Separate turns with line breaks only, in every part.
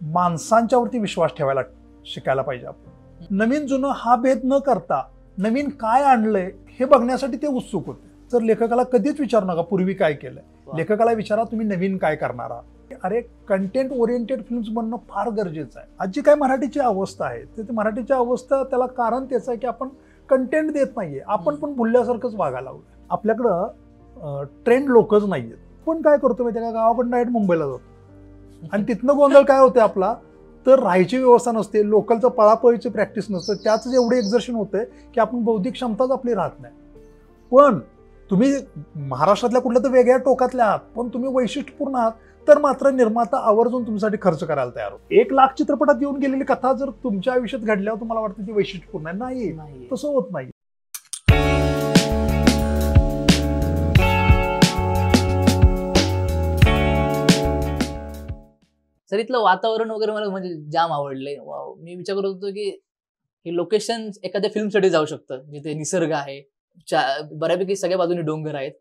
माणसांच्यावरती विश्वास ठेवायला शिकायला पाहिजे आपण. नवीन जुनं हा भेद न करता नवीन काय आणलंय हे बघण्यासाठी ते उत्सुक होते. तर लेखकाला कधीच विचारू नका पूर्वी काय केलंय, लेखकाला विचारा तुम्ही नवीन काय करणार आहात. अरे कंटेंट ओरिएंटेड फिल्म्स बनणं फार गरजेचं आहे. आज जी काय मराठीची अवस्था आहे ते मराठीची अवस्था त्याला कारण त्याचं आहे की आपण कंटेंट देत नाहीये, आपण पण भुलल्यासारखंच वागायला लागलो. आपल्याकडं ट्रेंड लोकच नाहीयेत. पण काय करतो माहिती का, गावाकडून डायरेक्ट मुंबईला जातो आणि तिथनं गोंधळ काय होते आपला, तर राहायची व्यवस्था नसते, लोकलचं पळापळीची प्रॅक्टिस नसतं, त्याच एवढे एक्झर्शन होतंय की आपण बौद्धिक क्षमताच आपली राहत नाही. पण तुम्ही महाराष्ट्रातल्या कुठल्या तर वेगळ्या टोकातल्या आहात, पण तुम्ही वैशिष्ट्यपूर्ण आहात, तर मात्र निर्माता आवर्जून तुमच्यासाठी खर्च करायला तयार होतो. 1 लाख चित्रपटात येऊन गेलेली कथा जर तुमच्या आयुष्यात घडल्यावर तुम्हाला वाटतं ती वैशिष्ट्यपूर्ण आहे, नाही, तसं होत नाही.
सर इथलं वातावरण वगैरे मला म्हणजे जाम आवडले. मी विचार करत होतो की हे लोकेशन एखाद्या फिल्मसाठी जाऊ शकतं, जिथे निसर्ग आहे, बऱ्यापैकी सगळ्या बाजूने डोंगर आहेत.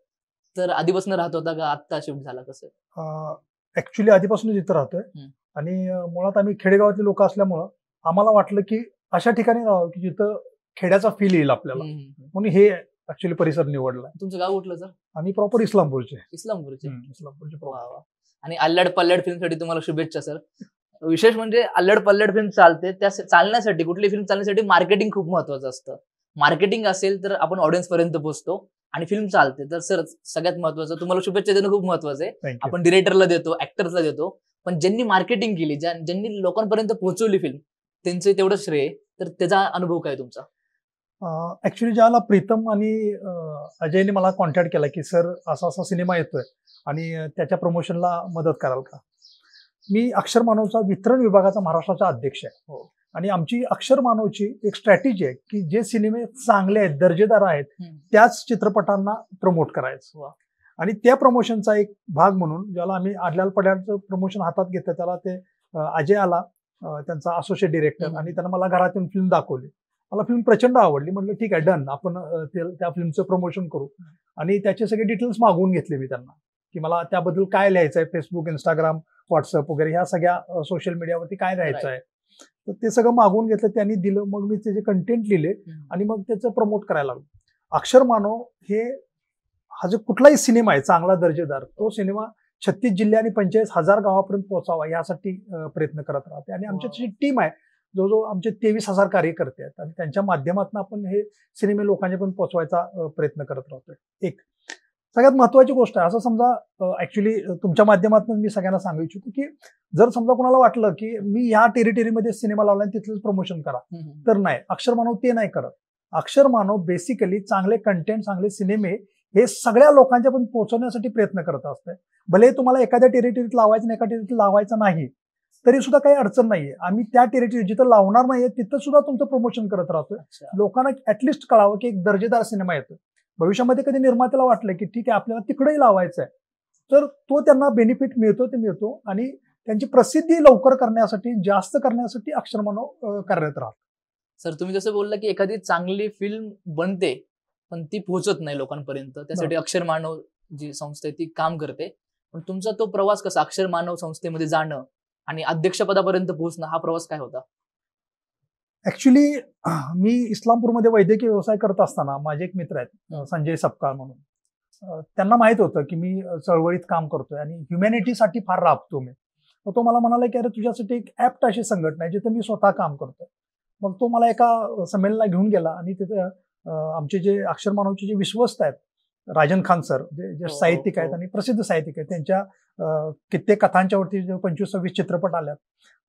तर आधीपासून राहत होता का आत्ता शिफ्ट झाला कसं?
ऍक्च्युली आधीपासून इथं राहतोय आणि मुळात आम्ही खेडेगावातले लोक असल्यामुळं आम्हाला वाटलं की अशा ठिकाणी राहावं की जिथं खेड्याचा फील येईल आपल्याला, म्हणून हे ऍक्च्युली परिसर निवडला.
तुमचं गाव कुठलं सर?
आम्ही प्रॉपर इस्लामपूरचे.
इस्लामपूरचे. आणि अल्लड पल्लड फिल्मसाठी तुम्हाला शुभेच्छा सर. विशेष म्हणजे अल्लड पल्लड फिल्म चालते, त्या चालण्यासाठी कुठली फिल्म चालण्यासाठी मार्केटिंग खूप महत्वाचं असतं. मार्केटिंग असेल तर आपण ऑडियन्स पर्यंत पोहोचतो आणि फिल्म चालते. तर सर सगळ्यात महत्वाचं तुम्हाला शुभेच्छा देणं खूप महत्वाचं आहे. आपण डिरेक्टरला देतो, ऍक्टर्सला देतो, पण ज्यांनी मार्केटिंग केली, ज्यांनी लोकांपर्यंत पोहोचवली फिल्म, त्यांचं तेवढं श्रेय. तर त्याचा अनुभव काय तुमचा?
ऍक्च्युली ज्याला प्रीतम आणि अजयने मला कॉन्टॅक्ट केला की सर असा असा सिनेमा येतोय आणि त्याच्या प्रमोशनला मदत कराल का. मी अक्षर मानवचा वितरण विभागाचा महाराष्ट्राचा अध्यक्ष आहे आणि आमची अक्षर मानवची एक स्ट्रॅटेजी आहे की जे सिनेमे चांगले आहेत, दर्जेदार आहेत, त्याच चित्रपटांना प्रमोट करायचं. आणि त्या प्रमोशनचा एक भाग म्हणून ज्याला आम्ही आडल्याल पड्याचं प्रमोशन हातात घेतलं, त्याला ते अजय आला, त्यांचा असोसिएट डिरेक्टर, आणि त्यांना मला घरात येऊन फिल्म दाखवली. मला फिल्म प्रचंड आवडली. म्हटलं ठीक आहे, डन, आपण त्या फिल्मचं प्रमोशन करू. आणि त्याचे सगळे डिटेल्स मागवून घेतले मी त्यांना की मला त्याबद्दल काय लिहायचं आहे, फेसबुक, इंस्टाग्राम, व्हॉट्सअप वगैरे ह्या सगळ्या सोशल मीडियावरती काय लिहायचं आहे. तर ते सगळं मागवून घेतलं, त्यांनी दिलं. मग मी त्याचे कंटेंट लिहिले आणि मग त्याचं प्रमोट करायला लागलो. अक्षर मानव हे हा जो कुठलाही सिनेमा आहे चांगला दर्जेदार, तो सिनेमा 36 जिल्हे आणि 45,000 गावापर्यंत पोहोचावा यासाठी प्रयत्न करत राहते. आणि आमची टीम आहे, जवळजवळ आमचे 23,000 कार्यकर्ते आहेत आणि त्यांच्या माध्यमातून आपण हे सिनेमे लोकांच्यापर्यंत पोहोचवायचा प्रयत्न करत राहतोय. एक सगळ्यात महत्वाची गोष्ट आहे, असं समजा ऍक्च्युली तुमच्या माध्यमातून मी सगळ्यांना सांगू इच्छितो की जर समजा कोणाला वाटलं की मी ह्या टेरिटरीमध्ये सिनेमा लावला आणि तिथलंच प्रमोशन करा, तर नाही, अक्षर मानव ते नाही करत. अक्षर मानव बेसिकली चांगले कंटेंट, चांगले सिनेमे हे सगळ्या लोकांच्यापर्यंत पोहोचवण्यासाठी प्रयत्न करत असते. भले तुम्हाला एखाद्या टेरिटरीत लावायचं आणि एका टेरिटरीत लावायचं नाही, तरी सुद्धा काही अडचण नाहीये. आम्ही त्या टेरिटरी जिथं लावणार नाहीये तिथं सुद्धा तुमचं प्रमोशन करत राहतोय. लोकांना ऍटलिस्ट कळावं की एक दर्जेदार सिनेमा येतोय. भविष्यामध्ये कधी निर्मात्याला वाटलं की ठीक आहे आपल्याला तिकडेही लावायचं आहे, तर तो त्यांना बेनिफिट मिळतो ते मिळतो. आणि त्यांची प्रसिद्धी लवकर करण्यासाठी, जास्त करण्यासाठी अक्षर मानव कार्यरत राहतो.
सर तुम्ही जसं बोलला की एखादी चांगली फिल्म बनते पण ती पोहोचत नाही लोकांपर्यंत, त्यासाठी अक्षर मानव जी संस्था आहे ती काम करते. पण तुमचा तो प्रवास कसा, अक्षर मानव संस्थेमध्ये जाणं आणि अध्यक्षपदापर्यंत पोहोचणं, हा प्रवास काय होता?
ऍक्च्युली मी इस्लामपूरमध्ये वैद्यकीय व्यवसाय करत असताना माझे एक मित्र आहेत संजय सपकाळ म्हणून, त्यांना माहित होतं की मी चळवळीत काम करतोय आणि ह्युमॅनिटीसाठी फार राबतो मी. मग तो मला म्हणाला की अरे तुझ्यासाठी एक ऍप्ट अशी संघटना आहे जिथे मी स्वतः काम करतोय. मग तो मला एका संमेलनाला घेऊन गेला आणि तिथे आमचे जे अक्षर मानवचे जे विश्वस्त आहेत, राजन खान सर, जे साहित्यिक आहेत आणि प्रसिद्ध साहित्यिक आहेत, त्यांच्या कित्येक कथांच्यावरती 25-26 चित्रपट आल्यात,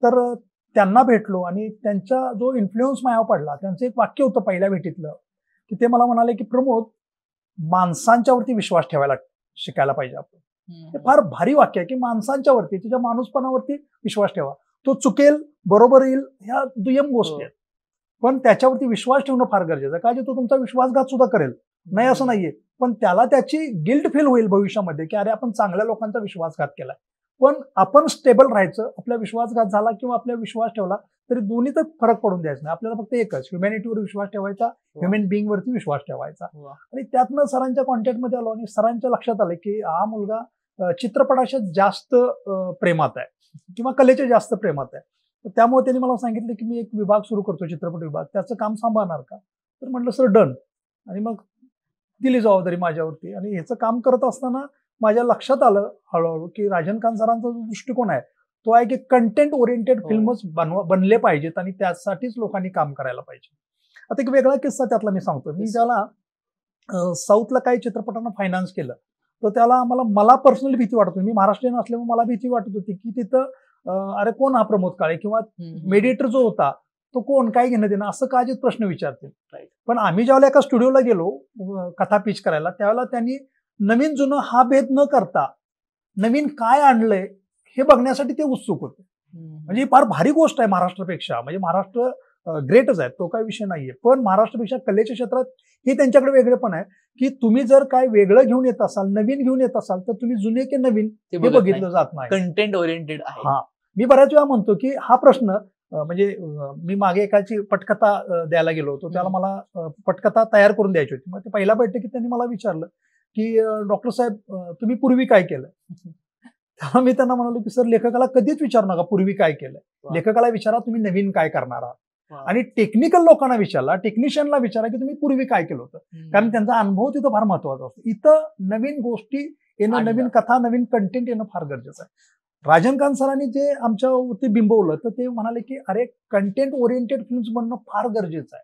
तर त्यांना भेटलो आणि त्यांचा जो इन्फ्लुएन्स माझ्यावर पडला, त्यांचं एक वाक्य होतं पहिल्या भेटीतलं की ते मला म्हणाले की प्रमोद, माणसांच्यावरती विश्वास ठेवायला शिकायला पाहिजे आपण. हे फार भारी वाक्य आहे की माणसांच्यावरती, तुझ्या माणूसपणावरती विश्वास ठेवा. तो चुकेल, बरोबर येईल, ह्या दुय्यम गोष्टी आहेत, पण त्याच्यावरती विश्वास ठेवणं फार गरजेचं आहे. का तो तुमचा विश्वासघात सुद्धा करेल, नाही असं नाहीये, पण त्याला त्याची गिल्ट फील होईल भविष्यामध्ये की अरे आपण चांगल्या लोकांचा विश्वासघात केलाय. पण आपण स्टेबल राहायचं. आपला विश्वासघात झाला किंवा आपला विश्वास ठेवला तरी दोन्ही तर फरक पडून द्यायचा नाही. आपल्याला फक्त एकच, ह्युमॅनिटीवर विश्वास ठेवायचा, ह्युमन बिईंग वरती विश्वास ठेवायचा. आणि त्यातनं सरांच्या कॉन्टॅक्टमध्ये आलो आणि सरांच्या लक्षात आलं की हा मुलगा चित्रपटाच्या जास्त प्रेमात आहे किंवा कलेच्या जास्त प्रेमात आहे. तर त्यामुळे त्यांनी मला सांगितलं की मी एक विभाग सुरू करतो, चित्रपट विभाग, त्याचं काम सांभाळणार का? तर म्हटलं सर डन. आणि मग दिली जबाबदारी माझ्यावरती. आणि ह्याचं काम करत असताना माझ्या लक्षात आलं हळूहळू की राजन खान सरांचा जो दृष्टिकोन आहे तो आहे की कंटेंट ओरिएंटेड फिल्मच बनले पाहिजेत आणि त्यासाठीच लोकांनी काम करायला पाहिजे. आता एक वेगळा किस्सा त्यातला मी सांगतो. मी ज्याला साऊथला काही चित्रपटांना फायनान्स केलं तर त्याला मला पर्सनली भीती वाटत होती. मी महाराष्ट्रीयन असल्यामुळे मला भीती वाटत होती की तिथं अरे कोण हा प्रमोद काळे किंवा मेडिएटर जो होता तो कोण, काय घेणं देणं, असं काहीच प्रश्न विचारतील. पण आम्ही ज्यावेळेला एका स्टुडिओला गेलो कथा पिच करायला त्यावेळेला त्यांनी नवीन जुनं हा भेद न करता नवीन काय आणलंय हे बघण्यासाठी ते उत्सुक होते. म्हणजे फार भारी गोष्ट आहे महाराष्ट्रापेक्षा. म्हणजे महाराष्ट्र ग्रेटच आहे, तो काही विषय नाहीये. पण महाराष्ट्रापेक्षा कलेच्या क्षेत्रात हे त्यांच्याकडे वेगळे पण आहे की तुम्ही जर काय वेगळं घेऊन येत असाल, नवीन घेऊन येत असाल तर तुम्ही जुने की नवीन हे बघितलं जात नाही.
कंटेंट ओरिएंटेड आहे.
हा, मी बऱ्याच वेळा म्हणतो की हा प्रश्न म्हणजे मी मागे एकाची पटकथा द्यायला गेलो होतो, त्याला मला पटकथा तयार करून द्यायची होती. मग ते पहिल्या बैठकीत त्यांनी मला विचारलं की डॉक्टर साहेब तुम्ही पूर्वी काय केलं? तेव्हा मी त्यांना म्हणालो की सर लेखकाला कधीच विचारू नका पूर्वी काय केलं, लेखकाला विचारा तुम्ही नवीन काय करणार आहात. आणि टेक्निकल लोकांना विचारला, टेक्निशियनला विचारा की तुम्ही पूर्वी काय केलं होतं, कारण त्यांचा अनुभव तिथं फार महत्वाचा असतो. इथं नवीन गोष्टी येणं, नवीन कथा, नवीन कंटेंट येणं फार गरजेचं आहे. राजन खान सरांनी जे आमच्यावरती बिंबवलं तर ते म्हणाले की अरे कंटेंट ओरिएंटेड फिल्म्स बनणं फार गरजेचं आहे.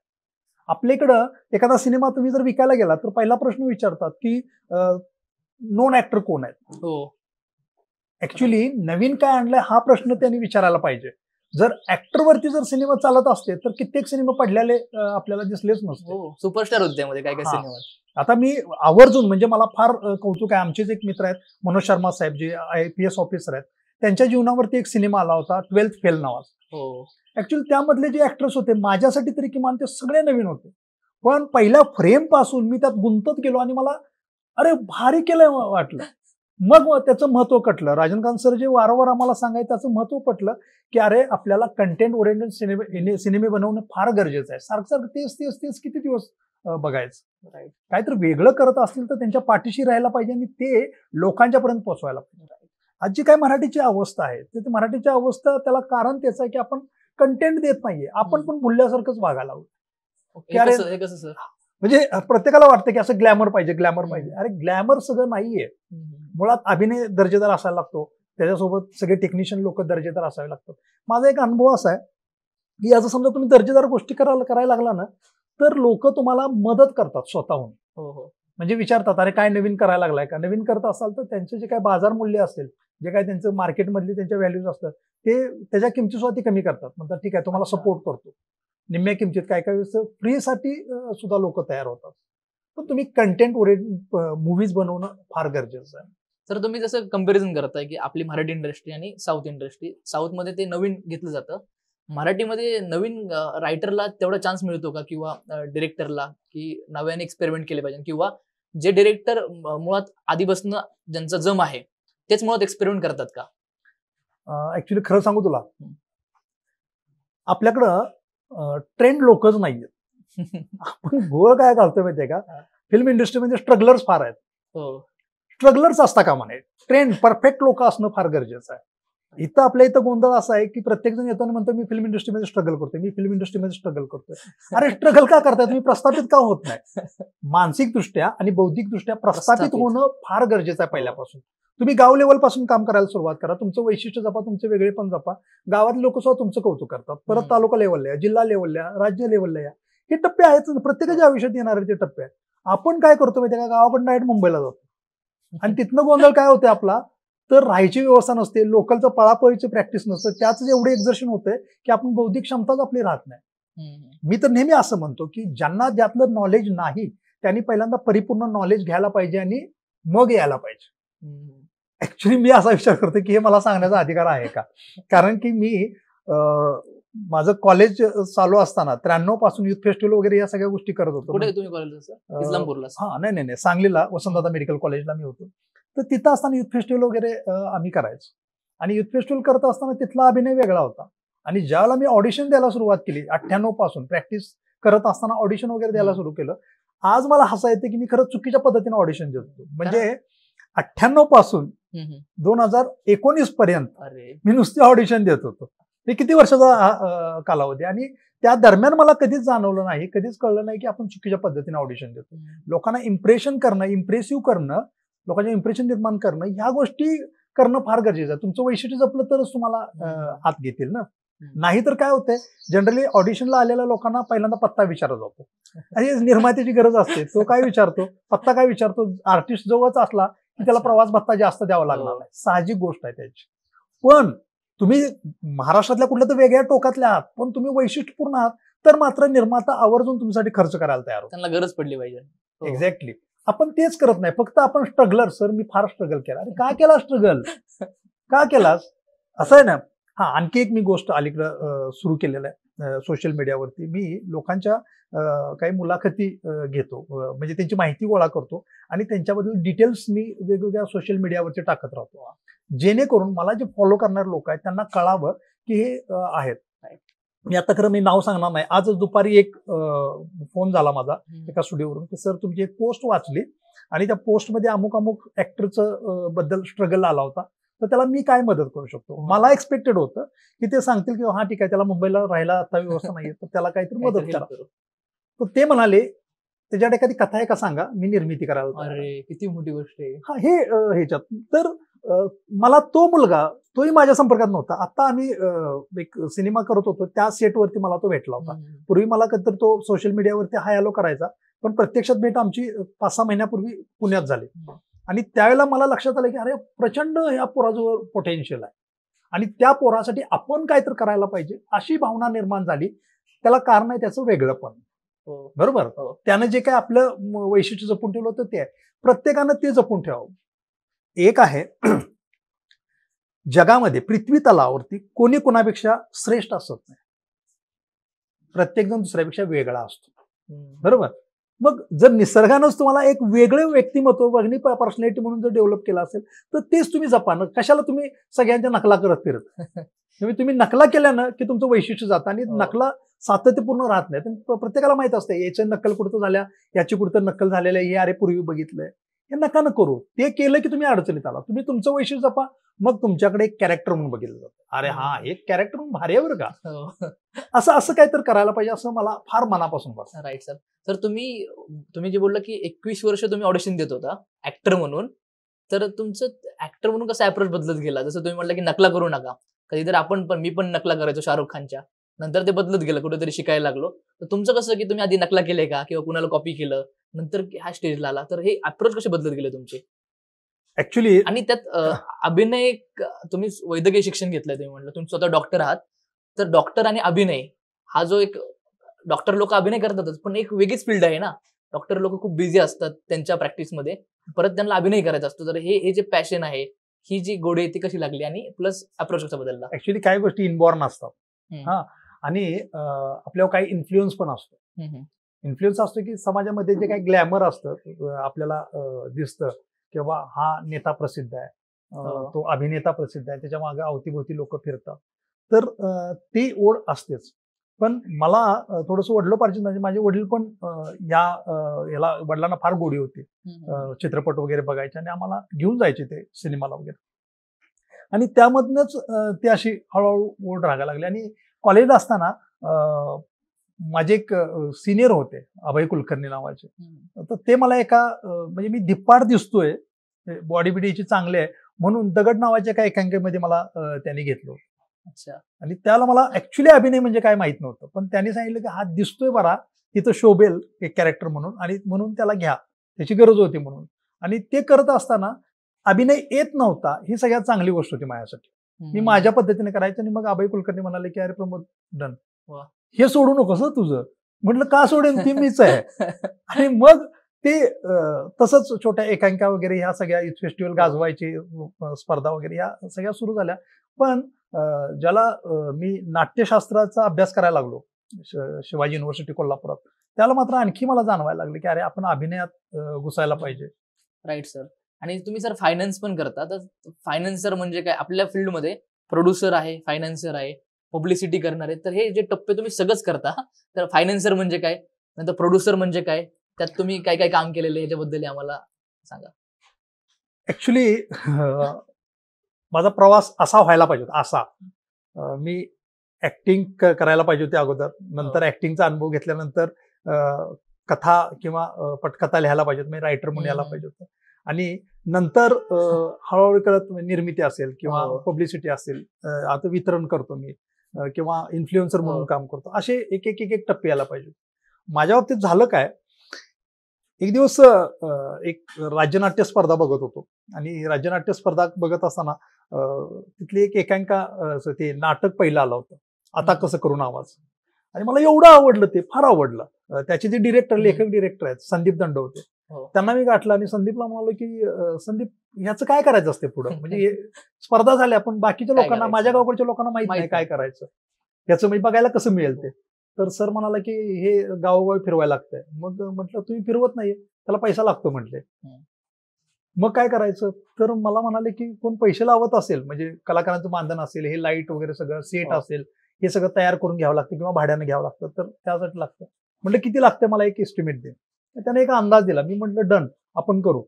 आपल्याकडं एखादा सिनेमा तुम्ही जर विकायला गेला तर पहिला प्रश्न विचारतात की नॉन ऍक्टर कोण आहेत. ऍक्च्युली नवीन काय आणलंय हा प्रश्न त्यांनी विचारायला पाहिजे. जर ऍक्टरवरती जर सिनेमा चालत असते तर कित्येक सिनेमा पडलेले आपल्याला दिसलेच नसते.
सुपरस्टार होते त्यामध्ये काय काय सिनेमा.
आता मी आवर्जून, म्हणजे मला फार कौतुक आहे, आमचेच एक मित्र आहेत मनोज शर्मा साहेब जे IPS ऑफिसर आहेत, त्यांच्या जीवनावरती एक सिनेमा आला होता 12th फेल नावाचा. ऍक्च्युअली त्यामधले जे ऍक्टर्स होते माझ्यासाठी तरी किमान ते सगळे नवीन होते. पण पहिल्या फ्रेम पासून मी त्यात गुंतत गेलो आणि मला अरे भारी केलंय वाटलं. मग त्याचं महत्व कटलं. राजन खान सर जे वारंवार आम्हाला सांगायचं त्याचं महत्व पटलं की अरे आपल्याला कंटेंट ओरिएंटेड सिनेमे बनवणं फार गरजेचं आहे. सारखं तेच किती दिवस बघायचं. काहीतरी वेगळं करत असतील तर त्यांच्या पाठीशी राहायला पाहिजे आणि ते लोकांच्या पर्यंत पोहोचवायला पाहिजे. आज जी काय मराठीची अवस्था आहे ते मराठीची अवस्था त्याला कारण त्याचं आहे की आपण कंटेंट देत नाहीये, आपण पण भुलल्यासारखंच वागायला हवं. म्हणजे प्रत्येकाला वाटतं की असं ग्लॅमर पाहिजे. अरे ग्लॅमर सगळं नाहीये. मुळात अभिनय दर्जेदार असायला लागतो, त्याच्यासोबत सगळे टेक्निशियन लोक दर्जेदार असावे लागतात. माझा एक अनुभव असा आहे की असं समजा तुम्ही दर्जेदार गोष्टी करायला लागला ना तर लोक तुम्हाला मदत करतात स्वतःहून. म्हणजे विचारतात अरे काय नवीन करायला लागलाय का. नवीन करत असाल तर त्यांचे जे काय बाजार मूल्य असेल, जे काय त्यांचं मार्केटमधले त्यांच्या व्हॅल्यूज असतात ते त्याच्या किमतीसुद्धा ती कमी करतात. म्हणतात ठीक आहे तुम्हाला सपोर्ट करतो. निम्म्या किमतीत काय वेळेस फ्रीसाठी सुद्धा लोक तयार होतात. पण तुम्ही कंटेंट ओरिएंटेड मूव्हीज बनवणं फार गरजेचं आहे.
सर तुम्ही जसं कंपॅरिझन करताय की आपली मराठी इंडस्ट्री आणि साऊथ इंडस्ट्री, साऊथमध्ये ते नवीन घेतलं जातं, मराठीमध्ये नवीन रायटरला तेवढा चान्स मिळतो का किंवा डिरेक्टरला की नव्याने एक्सपेरिमेंट केले पाहिजे, किंवा जे डिरेक्टर मुळात आधीपासून ज्यांचा जम आहे तेच मुळात एक्सपेरिमेंट करतात का?
ऍक्च्युली खरं सांगू तुला, आपल्याकडं ट्रेंड लोकच नाहीये. आपण गोळ काय घालतोय माहितीये का, फिल्म इंडस्ट्रीमध्ये स्ट्रगलर्स फार आहेत. स्ट्रगलर्स असता कामा नये. ट्रेंड परफेक्ट लोक असणं फार गरजेचं आहे. इथं आपल्या इथं गोंधळ असा आहे की प्रत्येक जण येतो आणि म्हणतो मी फिल्म इंडस्ट्रीमध्ये स्ट्रगल करतोय. अरे स्ट्रगल का करताय तुम्ही, प्रस्थापित का होत नाही? मानसिकदृष्ट्या आणि बौद्धिकदृष्ट्या प्रस्थापित होणं फार गरजेचं आहे पहिल्यापासून. तुम्ही गाव लेवल पासून काम करायला सुरुवात करा, तुमचं वैशिष्ट्य जपा, तुमचे वेगळेपण जपा. गावातले लोक सुद्धा तुमचं कौतुक करतात. परत तालुका लेवलला या, जिल्हा लेवलला, राज्य लेवलला या. हे टप्पे आहेत, प्रत्येकाच्या आयुष्यात येणारे ते टप्पे आहेत. आपण काय करतो माहिती का, गावाकडून डायरेक्ट मुंबईला जातो आणि तिथनं गोंधळ काय होते आपला, तर राहायची व्यवस्था नसते, लोकलचं पळापळीची प्रॅक्टिस नसतं, त्याच एवढे एक्झर्शन होतंय की आपण बौद्धिक क्षमताच आपली राहत नाही. मी तर नेहमी असं म्हणतो की ज्यांना ज्यातलं नॉलेज नाही त्यांनी पहिल्यांदा परिपूर्ण नॉलेज घ्यायला पाहिजे आणि मग यायला पाहिजे. ऍक्च्युली मी असा विचार करतो की हे मला सांगण्याचा अधिकार आहे का, कारण की मी माझं कॉलेज चालू असताना 93 पासून युथ फेस्टिवल वगैरे या सगळ्या गोष्टी करत होतो.
कुठे तुम्ही कॉलेज? इस्लामपूरला?
हा, नाही, सांगलीला वसंतदादा मेडिकल कॉलेजला मी होतो. तर तिथं असताना युथ फेस्टिवल वगैरे आम्ही करायचो आणि युथ फेस्टिवल करत असताना तिथला अभिनय वेगळा होता. आणि ज्यावेळेला मी ऑडिशन द्यायला सुरुवात केली 98 पासून प्रॅक्टिस करत असताना ऑडिशन वगैरे द्यायला सुरू केलं, आज मला हसा येते की मी खरंच चुकीच्या पद्धतीने ऑडिशन देतो. म्हणजे 98 पासून
हम्म.
2019 पर्यंत
अरे
मी नुसती ऑडिशन देत होतो. हे किती वर्षाचा कालावधी, आणि त्या दरम्यान मला कधीच जाणवलं नाही, कधीच कळलं नाही की आपण चुकीच्या पद्धतीने ऑडिशन देतो. लोकांना इम्प्रेशन करणं, इम्प्रेसिव्ह करणं, लोकांचे इम्प्रेशन निर्माण करणं, ह्या गोष्टी करणं फार गरजेचं आहे. तुमचं वैशिष्ट्य जपलं तरच तुम्हाला आत घेतील ना. नाहीतर काय होतंय, जनरली ऑडिशनला आलेल्या लोकांना पहिल्यांदा पत्ता विचारला जातो, आणि निर्मात्याची गरज असते. तो काय विचारतो, पत्ता काय विचारतो, आर्टिस्ट जवळच असला की त्याला प्रवास भत्ता जास्त द्यावा लागणार नाही, साहजिक गोष्ट आहे त्याची. पण तुम्ही महाराष्ट्रातल्या कुठल्या तर वेगळ्या टोकातल्या आहात, पण तुम्ही वैशिष्ट्यपूर्ण आहात, तर मात्र निर्माता आवर्जून तुमच्यासाठी खर्च करायला तयार होतो.
त्यांना गरज पडली पाहिजे.
एक्झॅक्टली. आपण तेच करत नाही, फक्त आपण स्ट्रगलर. सर मी फार स्ट्रगल केला. अरे का केला स्ट्रगल, का केलास, असं आहे ना. हा, आणखी एक मी गोष्ट अलीकडं सुरू केलेलं आहे सोशल मीडियावरती. मी लोकांच्या काही मुलाखती घेतो, म्हणजे त्यांची माहिती गोळा करतो आणि त्यांच्याबद्दल डिटेल्स मी वेगवेगळ्या सोशल मीडियावरती टाकत राहतो, जेणेकरून मला जे फॉलो करणारे लोक आहेत त्यांना कळावं की हे आहेत. मी आता खरं मी नाव सांगणार नाही. आजच दुपारी एक फोन झाला माझा एका स्टुडिओवरून की सर तुमची एक पोस्ट वाचली आणि त्या पोस्टमध्ये अमुक अमुक ऍक्टरचं बद्दल स्ट्रगल आला होता, तर त्याला मी काय मदत करू शकतो. मला एक्सपेक्टेड होतं की ते सांगतील की हा ठीक आहे, त्याला मुंबईला राहायला आता व्यवस्था नाहीये, तर त्याला काहीतरी मदत करा. तर ते म्हणाले त्याच्याकडे एखादी कथा आहे का सांगा, मी निर्मिती करायला.
अरे किती मोठी गोष्ट आहे.
हा, हे ह्याच्यात तर मला तो मुलगा, तोही माझ्या संपर्कात नव्हता. आता आम्ही एक सिनेमा करत होतो, त्या सेटवरती मला तो भेटला होता. पूर्वी मला कधीतरी तो सोशल मीडियावरती हाय हॅलो करायचा, पण प्रत्यक्षात भेट आमची 5-6 महिन्यापूर्वी पुण्यात झाली. आणि त्यावेळेला मला लक्षात आलं की अरे प्रचंड ह्या पोराजवळ पोटेन्शियल आहे आणि त्या पोरासाठी आपण काहीतरी करायला पाहिजे, अशी भावना निर्माण झाली. त्याला कारण आहे त्याचं वेगळं पण. बरोबर. त्यानं जे काय आपलं वैशिष्ट्य जपून ठेवलं होतं ते आहे. प्रत्येकानं ते जपून ठेवावं. एक आहे, जगामध्ये पृथ्वी तलावरती कोणी कोणापेक्षा श्रेष्ठ असत नाही. प्रत्येक जण दुसऱ्यापेक्षा वेगळा असतो. बरोबर. मग जर निसर्गानंच तुम्हाला एक वेगळं व्यक्तिमत्व, बघणी पर्सनॅलिटी म्हणून जर डेव्हलप केलं असेल, तर तेच तुम्ही जपा ना. कशाला तुम्ही सगळ्यांच्या नकला करत फिरत. तुम्ही नकला केल्यानं की तुमचं वैशिष्ट्य जातं आणि नकला सातत्यपूर्ण राहत नाही. प्रत्येकाला माहित असतं याच्या नक्कल कुठं झाल्या, याची कुठं नक्कल झालेलं आहे, हे अरे पूर्वी बघितलंय, हे नका न करू. ते केलं की तुम्ही अडचणीत आला. तुम्ही तुमचं वैशिष्ट्य जपा, मग तुमच्याकडे एक कॅरेक्टर म्हणून बघितलं जातं. अरे हा, एक कॅरेक्टर म्हणून भारी आहे बरं का, असं काहीतरी करायला पाहिजे, असं मला फार मनापासून वाटतं.
Right sir. तर तुम्ही जे बोलला की 21 वर्ष तुम्ही ऑडिशन देत होता ऍक्टर म्हणून, तर तुमचं ऍक्टर म्हणून कसं अप्रोच बदलत गेला? जसं तुम्ही म्हटलं की नकला करू नका. कधीतरी मी पण नकला करायचो शाहरुख खानच्या, नंतर ते बदलत गेलं, कुठेतरी शिकायला लागलो. तर तुमचं कसं की तुम्ही आधी नकला केले का किंवा कुणाला कॉपी केलं, नंतर ह्या स्टेजला आला, तर हे अप्रोच कसे बदलत गेले तुमचे
ऍक्च्युली?
आणि त्यात अभिनय, तुम्ही वैद्यकीय शिक्षण घेतलंय, तुम्ही म्हटलं तुम्ही स्वतः डॉक्टर आहात, तर डॉक्टर आणि अभिनय हा जो एक, डॉक्टर लोक अभिनय करतातच, पण एक वेगळीच फील्ड आहे ना. डॉक्टर लोक खूप बिझी असतात त्यांच्या प्रॅक्टिसमध्ये, परत त्यांना अभिनय करायचा असतो. तर हे जे पॅशन आहे, ही जी गोडी आहे ती कशी लागली आणि प्लस अप्रोच कसा बदलला?
ऍक्च्युली काही गोष्टी इनबॉर्न असतात. हा, आणि आपल्यावर काही इन्फ्लुएन्स पण असतो. इन्फ्लुएन्स असतो की समाजामध्ये जे काही ग्लॅमर असतं आपल्याला दिसतं किंवा हा नेता प्रसिद्ध आहे, तो अभिनेता प्रसिद्ध आहे, त्याच्या मागे अवतीभोवती लोक फिरतात, तर ती ओढ असतेच. पण मला थोडंसं वडिलोपार्जित, म्हणजे माझे वडील पण याला वडिलांना फार गोडी होती. चित्रपट वगैरे बघायचे आणि आम्हाला घेऊन जायचे ते सिनेमाला वगैरे, आणि त्यामधनच ते अशी हळूहळू ओढ राहायला लागली. आणि कॉलेजला असताना माझे एक सिनियर होते, अभय कुलकर्णी नावाचे. तर ते मला म्हणजे मी धिप्पाड दिसतोय, बॉडी बिडीची चांगली आहे म्हणून दगड नावाच्या एका एकांकिकेमध्ये मला त्यांनी घेतलं.
अच्छा.
आणि त्याला मला ऍक्च्युली अभिनय म्हणजे काय माहित नव्हतं, पण त्यांनी सांगितलं की हा दिसतोय बरा, तिथं शोभेल एक कॅरेक्टर म्हणून, आणि म्हणून त्याला घ्या, त्याची गरज होती म्हणून. आणि ते करत असताना अभिनय येत नव्हता, ही सगळ्यात चांगली गोष्ट होती माझ्यासाठी. मी माझ्या पद्धतीने करायचं. आणि मग अभय कुलकर्णी म्हणाले की अरे प्रमोद डन, हे सोडू नकोस तुझं. म्हटलं का सोडेन, ती मीच आहे. आणि मग ते तसंच छोट्या एकांकिका वगैरे ह्या सगळ्या फेस्टिवल गाजवायचे, स्पर्धा वगैरे ह्या सगळ्या सुरू झाल्या. पण ज्याला मी नाट्यशास्त्राचा अभ्यास करायला लागलो शिवाजी युनिव्हर्सिटी कोल्हापुरात, त्याला मात्र आणखी मला जाणवायला लागले की अरे आपण अभिनयात घुसायला पाहिजे.
Right sir. आणि तुम्ही सर फायनान्स पण करता, तर फायनान्सर म्हणजे काय? आपल्या फील्डमध्ये प्रोड्युसर आहे, फायनान्सर आहे, पब्लिसिटी करणार आहे, तर हे जे टप्पे तुम्ही सगळंच करता. तर फायनान्सर म्हणजे काय, नंतर प्रोड्युसर म्हणजे काय, त्यात तुम्ही काय काय काम केलेलं आहे, ह्याच्याबद्दल आम्हाला सांगा.
ऍक्च्युली माझा प्रवास असा व्हायला पाहिजे होता, असा मी ऍक्टिंग करायला पाहिजे होती अगोदर, नंतर ऍक्टिंगचा अनुभव घेतल्यानंतर कथा किंवा पटकथा लिहायला पाहिजे होती, रायटर म्हणून यायला पाहिजे होतं. आणि नंतर हळूहळू करत निर्मिती असेल किंवा पब्लिसिटी असेल, आता वितरण करतो मी किंवा इन्फ्लुएन्सर म्हणून काम करतो, असे एक एक एक एक टप्पे यायला पाहिजे. माझ्या बाबतीत झालं काय, एक दिवस एक राज्यनाट्य स्पर्धा बघत होतो आणि राज्यनाट्य स्पर्धा बघत असताना तिथली एक एकांका ते नाटक पहिलं आलं होतं, आता कसं करू नावाच, आणि मला एवढं आवडलं, ते फार आवडलं. त्याचे जे डिरेक्टर, लेखक डिरेक्टर आहेत संदीप दंडवते, त्यांना मी गाठलं आणि संदीपला म्हणालो की संदीप ह्याचं काय करायचं असते पुढं, म्हणजे स्पर्धा झाल्या पण बाकीच्या लोकांना, माझ्या गावकडच्या लोकांना माहित नाही काय करायचं, याचं म्हणजे बघायला कसं मिळेल ते. तर सर म्हणाला की हे गावोगावी फिरवायला लागतंय. मग म्हटलं तुम्ही फिरवत नाहीये, त्याला पैसा लागतो म्हटले. मग काय करायचं, तर मला म्हणाले की कोण पैसे लावत असेल, म्हणजे कलाकारांचं मानधन असेल, हे लाईट वगैरे सगळं सेट असेल, हे सगळं तयार करून घ्यावं लागतं किंवा भाड्यानं घ्यावं लागतं, तर त्यासाठी लागतं. म्हटलं किती लागतं, मला एक एस्टिमेट दे. त्याने एक अंदाज दिला. मी म्हटलं डन, आपण करू.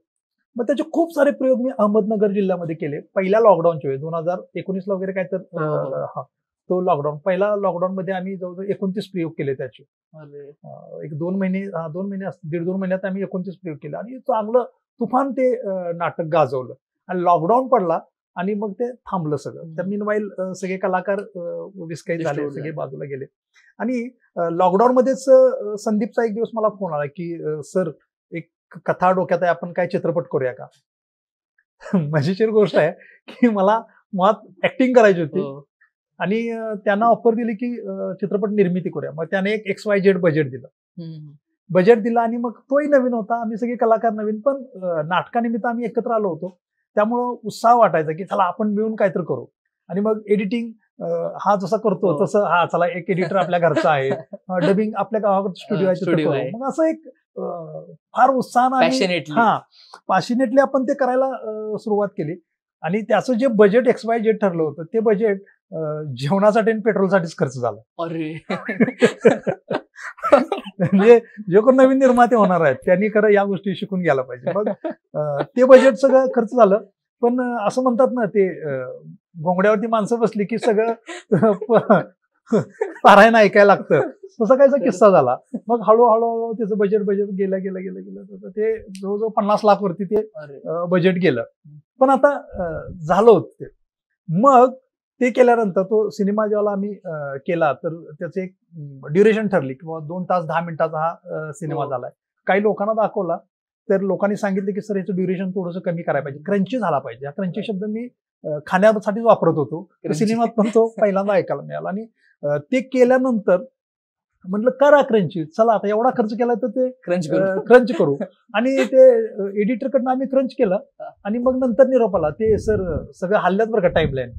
मग त्याचे खूप सारे प्रयोग मी अहमदनगर जिल्ह्यामध्ये केले पहिल्या लॉकडाऊनच्या वेळी, 2019 वगैरे काय तर तो लॉकडाऊन, पहिला लॉकडाऊन मध्ये आम्ही जवळजवळ 29 प्रयोग केले त्याचे. एक 2 महिने 1.5-2 महिन्यात आम्ही 29 प्रयोग केले आणि चांगलं तुफान ते नाटक गाजवलं. आणि लॉकडाऊन पडला आणि मग ते थांबलं सगळं. तर मीनवाईल सगळे कलाकार विस्कळीत झाले, सगळे बाजूला गेले. आणि लॉकडाऊन मध्येच संदीपचा एक दिवस मला फोन आला की सर एक कथा डोक्यात आहे, आपण काय चित्रपट करूया का. मजेशीर गोष्ट आहे की मला मुळात ऍक्टिंग करायची होती आणि त्यांना ऑफर दिली की चित्रपट निर्मिती करूया. मग त्याने एक XYZ बजेट दिलं आणि मग तोही नवीन होता, आम्ही सगळे कलाकार नवीन, पण नाटकानिमित्त आम्ही एकत्र आलो होतो, त्यामुळं उत्साह वाटायचा की चला आपण मिळून काहीतरी करू. आणि मग एडिटिंग हा जसा करतो तसं, हा चला एक एडिटर आपल्या घरचा आहे, डबिंग आपल्या गावाकडे स्टुडिओ आहे, मग असं एक फार उत्साहानं पॅशनेटली आपण ते करायला सुरुवात केली. आणि त्याचं जे बजेट XYZ ठरलं होतं, ते बजेट जेवणासाठी आणि पेट्रोलसाठीच खर्च झाला.
अरे
म्हणजे जे कोण नवीन निर्माते होणार आहेत त्यांनी खरं या गोष्टी शिकून घ्यायला पाहिजे. मग ते बजेट सगळं खर्च झालं, पण असं म्हणतात ना, ते घोंगड्यावरती माणसं बसली की सगळं पारायण ऐकायला लागतं, तसा कायचा किस्सा झाला. मग हळूहळू त्याचं बजेट गेलं तर ते जवळजवळ 50 लाख वरती ते बजेट गेलं. पण आता झालं होतं ते. मग ते केल्यानंतर तो सिनेमा जेव्हा आम्ही केला तर त्याचं एक ड्युरेशन ठरली किंवा 2 तास 10 मिनिटाचा हा सिनेमा झालाय. काही लोकांना दाखवला तर लोकांनी सांगितलं की सर याचं ड्युरेशन थोडंसं कमी करायला पाहिजे, क्रंची झाला पाहिजे. हा क्रंची शब्द मी खाण्यासाठीच वापरत होतो, सिनेमात पण तो पहिल्यांदा ऐकायला मिळाला. आणि ते केल्यानंतर म्हटलं करा क्रंची, चला आता एवढा खर्च केला तर ते क्रंच करू. आणि ते एडिटरकडनं आम्ही क्रंच केलं आणि मग नंतर निरोप आला ते सर सगळं हल्ल्यात बरं का टाइमलाईन.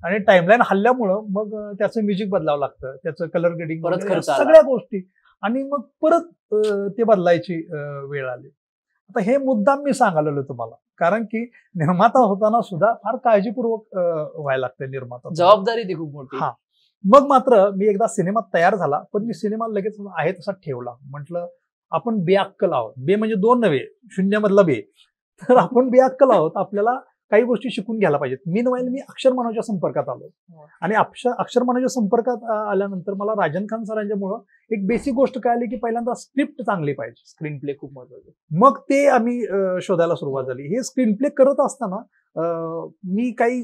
आणि टाइमलाईन हल्ल्यामुळं मग त्याचं म्युझिक बदलावं लागतं, त्याचं कलर ग्रेडिंग, सगळ्या गोष्टी, आणि मग परत ते बदलायची वेळ आली. आता हे मुद्दाम मी सांगायला तुम्हाला, कारण की निर्माता होताना सुद्धा फार काळजीपूर्वक व्हायला लागतं, निर्माता
जबाबदारी ती खूप मोठी.
हा. मग मात्र मी एकदा सिनेमा तयार झाला, पण मी सिनेमा लगेच आहे तसा ठेवला. म्हटलं आपण बेअक्कल आहोत, बे म्हणजे 2 नव्हे, 0 मधला बे, तर आपण बेअक्कल आहोत, आपल्याला काही गोष्टी शिकून घ्यायला पाहिजेत. मीनवाईल मी अक्षर मानवच्या संपर्कात आलो आणि अक्षर मानवच्या संपर्कात आल्यानंतर मला राजन खान सरांच्यामुळं एक बेसिक गोष्ट कळाली की पहिल्यांदा स्क्रिप्ट चांगली पाहिजे, स्क्रीन प्ले खूप महत्वाचं. मग ते आम्ही शोधायला सुरुवात झाली. हे स्क्रीन प्ले करत असताना मी काही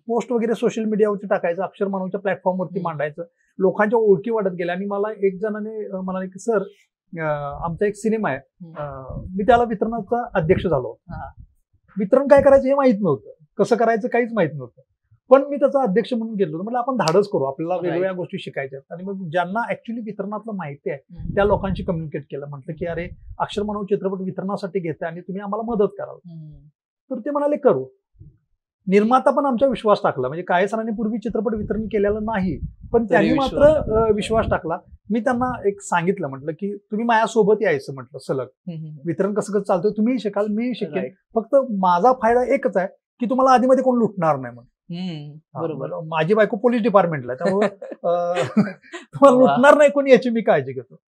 पोस्ट वगैरे सोशल मीडियावरती टाकायचं, अक्षर मानवच्या प्लॅटफॉर्मवरती मांडायचं, लोकांच्या ओळखी वाढत गेल्या. आणि मला एक जणाने म्हणाले की सर आमचा एक सिनेमा आहे, मी त्याला वितरणाचा अध्यक्ष झालो. वितरण काय करायचं हे माहित नव्हतं, कसं करायचं काहीच माहित नव्हतं, पण मी त्याचा अध्यक्ष म्हणून घेतलो. म्हणजे आपण धाडस करू, आपल्याला वेगवेगळ्या गोष्टी शिकायच्या. आणि मग ज्यांना ऍक्च्युली वितरणातलं माहिती आहे त्या लोकांशी कम्युनिकेट केलं, म्हटलं की अरे अक्षर मानव चित्रपट वितरणासाठी घेते आणि तुम्ही आम्हाला मदत कराल. तर ते म्हणाले करू. निर्माता पण आमचा विश्वास टाकला, म्हणजे काही सरांनी पूर्वी चित्रपट वितरण केलेलं नाही, पण त्यांनी मात्र विश्वास टाकला. मी त्यांना एक सांगितलं, म्हटलं की तुम्ही माझ्यासोबत यायचं, म्हटलं सलग वितरण कसं चालतंय, तुम्हीही शिकाल मी शिकेन, फक्त माझा फायदा एकच आहे की तुम्हाला आधीमध्ये कोण लुटणार नाही म्हणून. बरोबर, माझी बायको पोलीस डिपार्टमेंटला आहे, त्यामुळे तुम्हाला लुटणार नाही कोणी याची मी काळजी घेतो.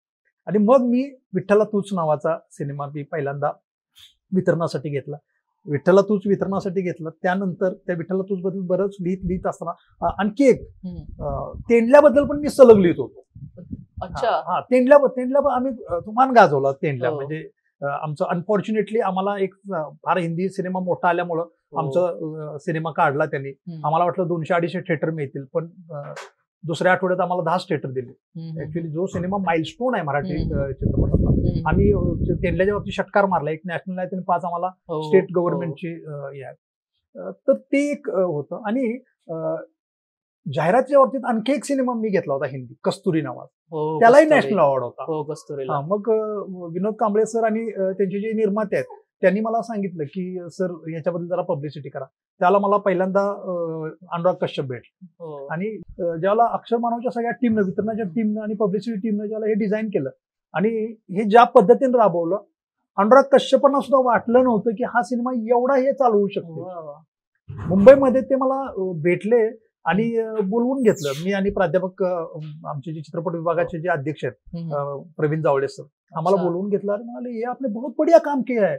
आणि मग मी विठ्ठला तूच नावाचा सिनेमा मी पहिल्यांदा वितरणासाठी घेतला. विठ्ठला तूच वितरणासाठी घेतलं. त्यानंतर त्या विठ्ठला तूच बद्दल बरंच लिहित असताना आणखी एक तेंडल्याबद्दल पण मी सलग लिहित होतो.
अच्छा.
हा तेंडल्या आम्ही मान गाजवला तेंडल्या.
हो.
म्हणजे आमचं अनफॉर्च्युनेटली आम्हाला एक फार हिंदी सिनेमा मोठा आल्यामुळं आमचं सिनेमा काढला त्यांनी. आम्हाला वाटलं 200-250 थिएटर मिळतील, पण दुसऱ्या आठवड्यात आम्हाला 10 थिएटर दिले. ऍक्च्युली जो सिनेमा माइलस्टोन आहे मराठी चित्रपटाचा, आम्ही तेंडल्याच्या बाबतीत षटकार मारला. एक नॅशनल आहे आणि 5 आम्हाला स्टेट गव्हर्नमेंटची आहे. तर ते एक होतं. आणि जाहिरातीच्या बाबतीत आणखी एक सिनेमा मी घेतला होता हिंदी, कस्तुरी नावाचा. त्यालाही नॅशनल अवॉर्ड होता. मग विनोद कांबळे सर आणि त्यांचे जे निर्माते आहेत त्यांनी मला सांगितलं की सर याच्याबद्दल जरा पब्लिसिटी करा. त्याला मला पहिल्यांदा अनुराग कश्यप भेटले. आणि ज्याला अक्षर मानवच्या सगळ्या टीमनं, वितरणाच्या टीमनं आणि पब्लिसिटी टीमनं ज्याला हे डिझाईन केलं आणि हे ज्या पद्धतीने राबवलं, अनुराग कश्यपांना सुद्धा वाटलं नव्हतं की हा सिनेमा एवढा हे चालवू शकतो. मुंबईमध्ये ते मला भेटले आणि बोलवून घेतलं. मी आणि प्राध्यापक आमचे जे चित्रपट विभागाचे जे अध्यक्ष आहेत प्रवीण जावळे सर, आम्हाला बोलवून घेतलं आणि म्हणाले ये आपने बहुत बढ़िया काम किया है.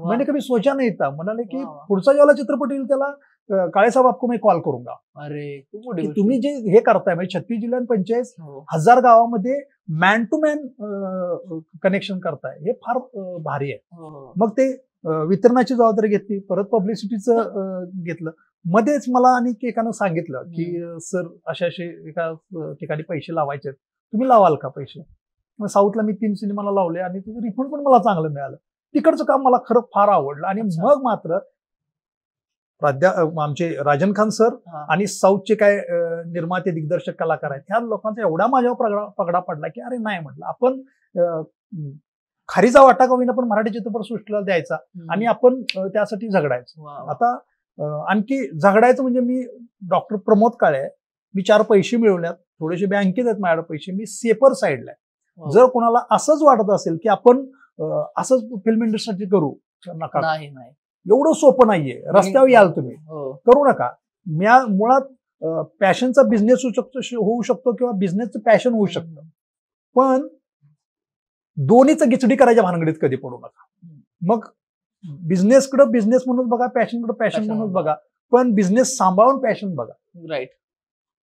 मैंने कभी सोचा नहीं था. म्हणाले की पुढचा ज्याला चित्रपट येईल त्याला काळे साहेब आपको मैं कॉल करूंगा.
अरे
तुम्ही जे हे करताय म्हणजे 36 जिल्हा आणि 45,000 गावामध्ये मॅन टू मॅन कनेक्शन करताय, हे फार भारी आहे. मग ते वितरणाची जबाबदारी घेतली, परत पब्लिसिटीचं घेतलं. मध्येच मला आणि एकानं सांगितलं की सर अशा एका ठिकाणी पैसे लावायचे, तुम्ही लावाल का पैसे? मग साऊथला मी 3 सिनेमाला लावले आणि त्याचं रिफंड पण मला चांगलं मिळालं. तिकडचं काम मला खरं फार आवडलं. आणि मग मात्र आमचे राजन खान सर आणि साऊथचे काय निर्माते दिग्दर्शक कलाकार आहेत, ह्या लोकांचा एवढा माझ्यावर पगडा पडला की अरे नाही म्हटलं, आपण खारीचा वाटा का होईना पण मराठी चित्रपट सृष्टीला द्यायचा आणि आपण त्यासाठी झगडायचं. आता आणखी झगडायचं म्हणजे मी डॉक्टर प्रमोद काळे, मी 4 पैसे मिळवल्यात, थोडेसे बँकेत आहेत माझ्याकडे पैसे, मी सेपर साईडला आहे. जर कोणाला असंच वाटत असेल की आपण असंच फिल्म इंडस्ट्रीसाठी करू, नका.
नाही,
एवढं सोपं नाहीये. रस्त्यावर याल तुम्ही, करू नका. मुळात पॅशनचा बिझनेस होऊ शकतो किंवा बिझनेसचं पॅशन होऊ शकतं, पण दोन्हीचं गिचडी करायच्या भानगडीत कधी पडू नका. मग बिझनेसकडे बिझनेस म्हणून बघा, पॅशनकडे पॅशन म्हणून बघा, पण बिझनेस सांभाळून पॅशन बघा.
राईट.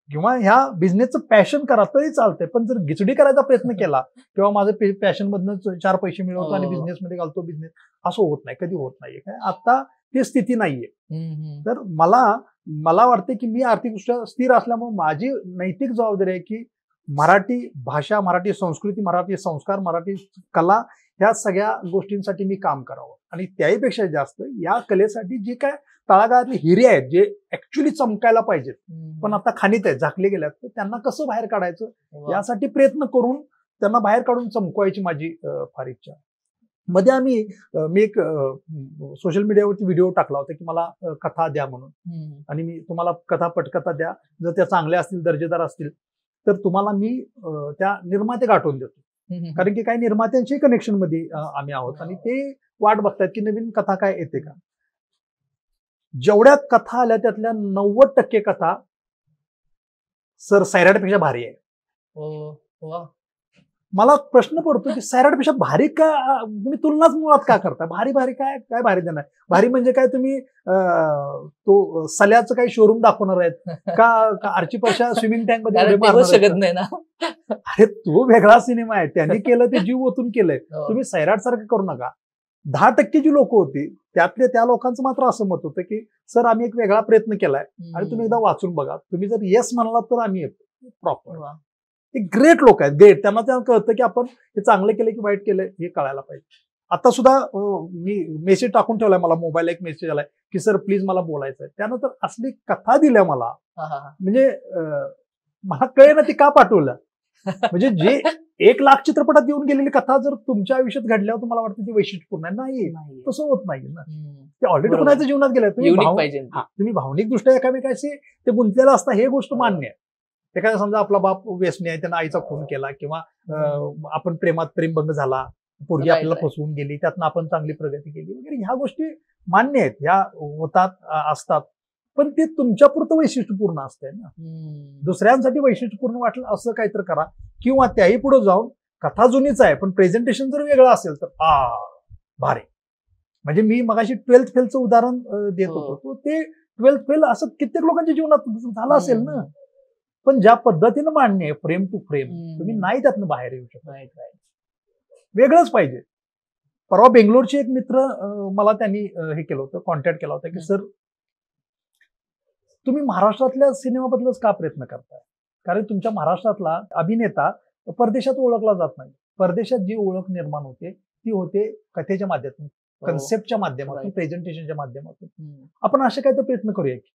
किंवा ह्या बिझनेसचं पॅशन करा तरी चालतंय, पण जर गिचडी करायचा प्रयत्न केला किंवा माझं पॅशन मधनं 4 पैसे मिळवतो आणि बिझनेसमध्ये घालतो, बिझनेस असं होत नाही, कधी होत नाहीये. काय आता ती स्थिती नाहीये. तर मला वाटते की मी आर्थिकदृष्ट्या स्थिर असल्यामुळे माझी नैतिक जबाबदारी आहे की मराठी भाषा, मराठी संस्कृती, मराठी संस्कार, मराठी कला, ह्या सगळ्या गोष्टींसाठी मी काम करावं. आणि त्याहीपेक्षा जास्त या कलेसाठी जे काय तळागाळातले हिरे आहेत, जे ऍक्च्युली चमकायला पाहिजेत पण आता खाणीत आहेत, झाकले गेल्यात, तर त्यांना कसं बाहेर काढायचं यासाठी प्रयत्न करून त्यांना बाहेर काढून चमकवायची माझी फार इच्छा. मध्ये मी एक सोशल मीडियावरती व्हिडिओ टाकला होता की मला कथा द्या म्हणून, आणि मी तुम्हाला कथा पटकथा द्या, जर त्या चांगल्या असतील, दर्जेदार असतील तर तुम्हाला मी त्या निर्माते गाठवून देतो. कारण की काही निर्मात्यांशी कनेक्शन मध्ये आम्ही आहोत आणि ते वाट बघतायत की नवीन कथा काय येते का. जेवढ्या कथा आल्या त्यातल्या 90% कथा सर सैराटपेक्षा भारी आहे. मला प्रश्न पडतो की सैराटपेक्षा भारी का, तुम्ही तुलनाच मुळात का करता? भारी काय भारी देणार? भारी म्हणजे काय, तुम्ही तो सल्याचं काही शोरूम दाखवणार आहेत का आर्ची पाशा स्विमिंग टँक मध्ये
शकत नाही ना?
अरे तो वेगळा सिनेमा आहे, त्यांनी केलं ते जीव ओतून केलंय. तुम्ही सैराट सारखं करू नका. 10% जी लोक होती त्या लोकांचं मात्र असं मत होतं की सर आम्ही एक वेगळा प्रयत्न केलाय आणि तुम्ही एकदा वाचून बघा, तुम्ही जर येस म्हणलात तर आम्ही येतो प्रॉपर. ते ग्रेट लोक आहेत, ग्रेट. त्यांना कळतं की आपण हे चांगलं केलं की वाईट केलंय हे कळायला पाहिजे. आता सुद्धा मी मेसेज टाकून ठेवलाय, मला मोबाईलला एक मेसेज आलाय की सर प्लीज मला बोलायचंय. त्यानंतर असली कथा दिल्या मला, म्हणजे मला कळे ना ती का पाठवलं. म्हणजे जे 1 लाख चित्रपटात येऊन गेलेली कथा जर तुमच्या आयुष्यात घडल्यावर तुम्हाला वाटतं ती वैशिष्ट्यपूर्ण आहे, नाही तसं होत नाही ना. ते ऑलरेडी कोणाच्या जीवनात गेलं, तुम्ही भावनिकदृष्ट्या एकामेकाशी ते गुंतलेलं असता, हे गोष्ट मान्य आहे. एखादा समजा आपला बाप व्यसनी आहे, त्यानं आईचा खून केला, किंवा आपण प्रेमभंग झाला, पोरगी आपल्याला फसवून गेली, त्यातनं आपण चांगली प्रगती केली वगैरे, ह्या गोष्टी मान्य आहेत, ह्या होतात असतात. पण ते तुमच्यापुरतं वैशिष्ट्यपूर्ण असतंय ना. दुसऱ्यांसाठी वैशिष्ट्यपूर्ण वाटलं असं काहीतरी करा, किंवा त्याही पुढे जाऊन कथा जुनीच आहे पण प्रेझेंटेशन जर वेगळं असेल तर भारी. म्हणजे मी मगाशी 12th फेलचं उदाहरण देत होतो, तो ते 12th फेल असं कित्येक लोकांच्या जीवनात झालं असेल ना. पण ज्या पद्धतीनं मांडणे आहे फ्रेम टू फ्रेम, तुम्ही नाही त्यातनं बाहेर येऊ शकत. वेगळंच पाहिजे. परवा बेंगलोरचे एक मित्र मला त्यांनी हे केलं होतं, कॉन्टॅक्ट केला होता की सर तुम्ही महाराष्ट्रातल्या सिनेमाबद्दलच का प्रयत्न करताय? कारण तुमच्या महाराष्ट्रातला अभिनेता परदेशात ओळखला जात नाही. परदेशात जी ओळख निर्माण होते ती होते कथेच्या माध्यमातून, कन्सेप्टच्या माध्यमातून, प्रेझेंटेशनच्या माध्यमातून. आपण असे काही तर प्रयत्न करूया की.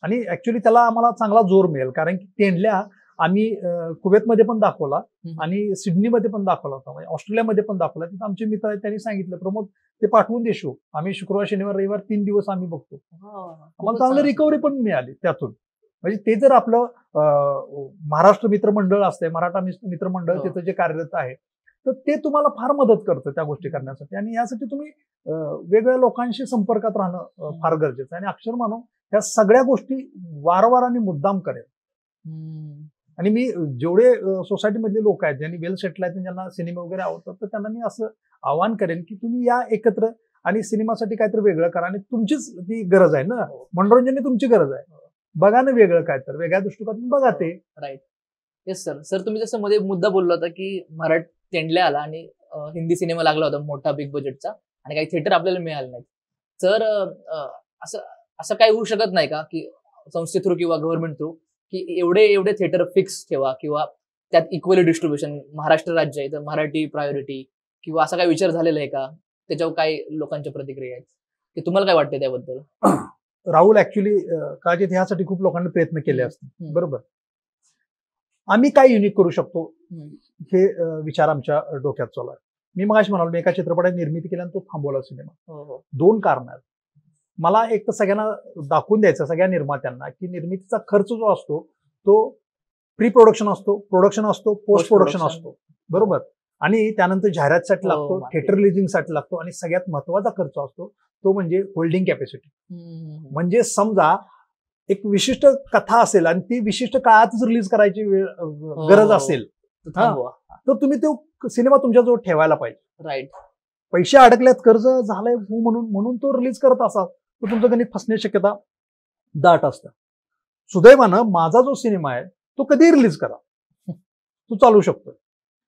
आणि ऍक्च्युली त्याला आम्हाला चांगला जोर मिळेल, कारण की तेंडल्या आम्ही कुवेतमध्ये पण दाखवला आणि सिडनीमध्ये पण दाखवला होता, म्हणजे ऑस्ट्रेलियामध्ये पण दाखवला. तिथं आमचे मित्र आहेत, त्यांनी सांगितलं प्रमोद ते पाठवून दे शो, आम्ही शुक्रवार शनिवार रविवार 3 दिवस आम्ही बघतो. आम्हाला चांगली रिकव्हरी पण मिळाली त्यातून. म्हणजे ते जर आपलं महाराष्ट्र मित्रमंडळ असते, मराठा मित्रमंडळ तिथं जे कार्यरत आहे, तर ते तुम्हाला फार मदत करतं त्या गोष्टी करण्यासाठी. आणि यासाठी तुम्ही वेगवेगळ्या लोकांशी संपर्कात राहणं फार गरजेचं आहे. आणि अक्षर मानव ह्या सगळ्या गोष्टी वारंवार आणि मुद्दाम करेल. आणि मी जेवढे सोसायटीमधले लोक आहेत ज्यांनी वेल सेटल आहेत, ज्यांना सिनेमा वगैरे आवडतात, तर त्यांना मी असं आवाहन करेन की तुम्ही या एकत्र आणि सिनेमासाठी काहीतरी वेगळं करा. आणि तुमचीच ती गरज आहे ना, मनोरंजन तुमची गरज आहे. बघा ना वेगळं काय, तर वेगळ्या दृष्टिकोनातून बघा ते.
राईट. Yes sir. सर तुम्ही जसं मध्ये मुद्दा बोलला होता की मराठी तेंडल्या आला आणि हिंदी सिनेमा लागला होता मोठा बिग बजेटचा आणि काही थिएटर आपल्याला मिळालं नाही. तर असं काही होऊ शकत नाही का की संस्थे थ्रू किंवा गव्हर्नमेंट थ्रू की एवढे थिएटर फिक्स ठेवा किंवा त्यात इक्वली डिस्ट्रीब्युशन, महाराष्ट्र राज्य आहे तर मराठी प्रायोरिटी, किंवा असा काही विचार झालेला आहे का? त्याच्यावर काही लोकांच्या प्रतिक्रिया आहेत की तुम्हाला काय वाटतं त्याबद्दल?
राहुल, ऍक्च्युली कदाचित ह्यासाठी खूप लोकांनी प्रयत्न केले असतील, बरोबर. आम्ही काय युनिक करू शकतो हे विचार आमच्या डोक्यात चालू आहे. मी मगाशी म्हणालो, मी एका चित्रपटाची निर्मिती केली आणि तो थांबवला सिनेमा. 2 कारण आहेत. मला एक तर सगळ्यांना दाखवून द्यायचं, सगळ्या निर्मात्यांना, की निर्मितीचा खर्च जो असतो तो प्री प्रोडक्शन असतो, प्रोडक्शन असतो, पोस्ट प्रोडक्शन असतो, बरोबर. आणि त्यानंतर जाहिरातीसाठी लागतो, थिएटर रिलीजिंगसाठी लागतो, आणि सगळ्यात महत्वाचा खर्च असतो तो म्हणजे होल्डिंग कॅपॅसिटी. म्हणजे समजा एक विशिष्ट कथा असेल आणि ती विशिष्ट काळातच रिलीज करायची गरज असेल, तर तुम्ही तो सिनेमा तुमच्याजवळ ठेवायला पाहिजे.
राईट.
पैसे अडकल्यात, कर्ज झालंय म्हणून तो रिलीज करत असा तर तुमचं गणित फसण्याची शक्यता दाट असतं. सुदैवानं माझा जो सिनेमा आहे तो कधीही रिलीज करा, तो चालू शकतो.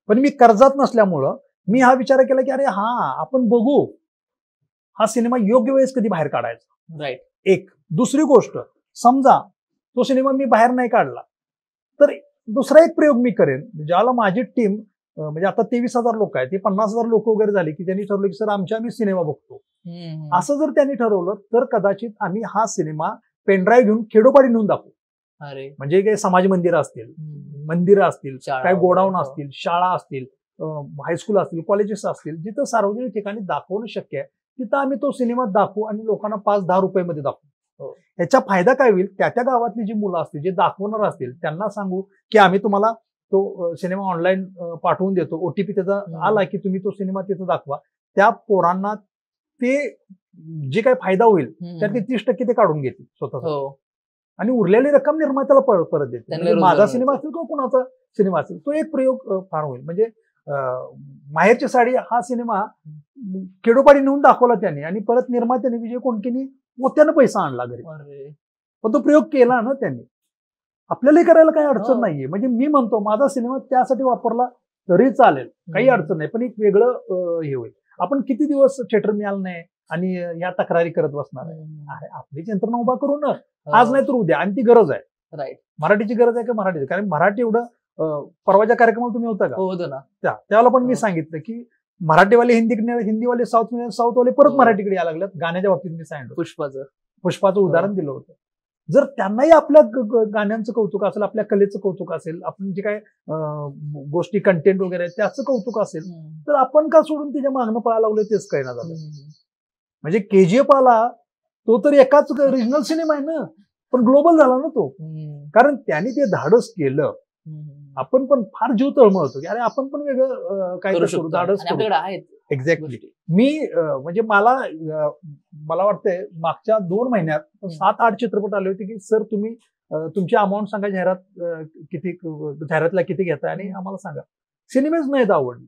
पण मी कर्जात नसल्यामुळं मी हा विचार केला की अरे आपण बघू हा सिनेमा योग्य वेळेस कधी बाहेर काढायचा.
राईट.
एक. दुसरी गोष्ट, समजा तो सिनेमा मी बाहेर नाही काढला तर दुसरा एक प्रयोग मी करेन, ज्याला माझी टीम, म्हणजे आता 23,000 लोक आहेत, ते 50,000 लोक वगैरे झाली की त्यांनी ठरवलं की सर आम्ही सिनेमा बघतो. असं जर त्यांनी ठरवलं तर कदाचित आम्ही हा सिनेमा पेनड्राईव्ह घेऊन खेडोपाडी नेऊन दाखवू. म्हणजे काही समाज मंदिरं असतील, काही गोडाऊन असतील, शाळा असतील, हायस्कूल असतील, कॉलेजेस असतील, जिथं सार्वजनिक ठिकाणी दाखवणं शक्य आहे तिथं आम्ही तो सिनेमा दाखवू आणि लोकांना 5-10 रुपये दाखवू. याचा फायदा काय होईल, त्या गावातली जी मुलं असतील, जे दाखवणार असतील, त्यांना सांगू की आम्ही तुम्हाला तो सिनेमा ऑनलाईन पाठवून देतो, ओटीपी त्याचा आला की तुम्ही तो सिनेमा तिथं दाखवा. त्या पोरांना ते जे काही फायदा होईल त्यातले 30% ते काढून घेतील स्वतः, आणि उरलेली रक्कम निर्मात्याला परत देते. म्हणजे माझा सिनेमा असेल किंवा कुणाचा सिनेमा असेल, तो एक प्रयोग फार होईल. म्हणजे माहेरची साडी हा सिनेमा खेडोपाडी नेऊन दाखवला त्याने आणि परत निर्मात्याने विजय कोणकेनी मोठ्यानं पैसा आणला घरी, पण तो प्रयोग केला ना त्यांनी. आपल्यालाही करायला काही अडचण नाहीये. म्हणजे मी म्हणतो माझा सिनेमा त्यासाठी वापरला तरी चालेल, काही अडचण नाही, पण एक वेगळं हे होईल. आपण किती दिवस थिएटर मिळालं नाही आणि या तक्रारी करत बसणार आहे? अरे आपली यंत्रणा उभा करू ना, आज नाही तर उद्या. आणि ती गरज आहे.
राईट.
मराठीची गरज आहे का मराठीची? कारण मराठी एवढं परवाच्या कार्यक्रमाला तुम्ही होता का?
होतो ना.
त्यावेळेला पण मी सांगितलं की मराठीवाले हिंदीवाले साऊथवाले परत मराठीकडे यायला लागल्यात. गाण्याच्या बाबतीत मी सांगितलं, पुष्पाचं उदाहरण दिलं होतं. जर त्यांनाही आपल्या गाण्यांचं कौतुक असेल, आपल्या कलेचं कौतुक असेल, आपण जे काय गोष्टी कंटेंट वगैरे त्याचं कौतुक असेल, तर आपण का सोडून तिच्या मागणं पळायला लागलोय तेच कळणार झालं. म्हणजे केजीएफ आला तो तर एकाच रिजनल सिनेमा आहे ना, पण ग्लोबल झाला ना तो, कारण त्यांनी ते धाडस केलं. आपण पण फार जीव तळमळतो की अरे आपण पण वेगळं काय करू, धाडस करू. एक्झॅक्टली. मी म्हणजे मला वाटतंय मागच्या 2 महिन्यात 7-8 चित्रपट आले होते की सर तुम्ही तुमची अमाऊंट सांगा, जाहिरातीला किती घेताय आणि आम्हाला सांगा. सिनेमाच नाहीत आवडले.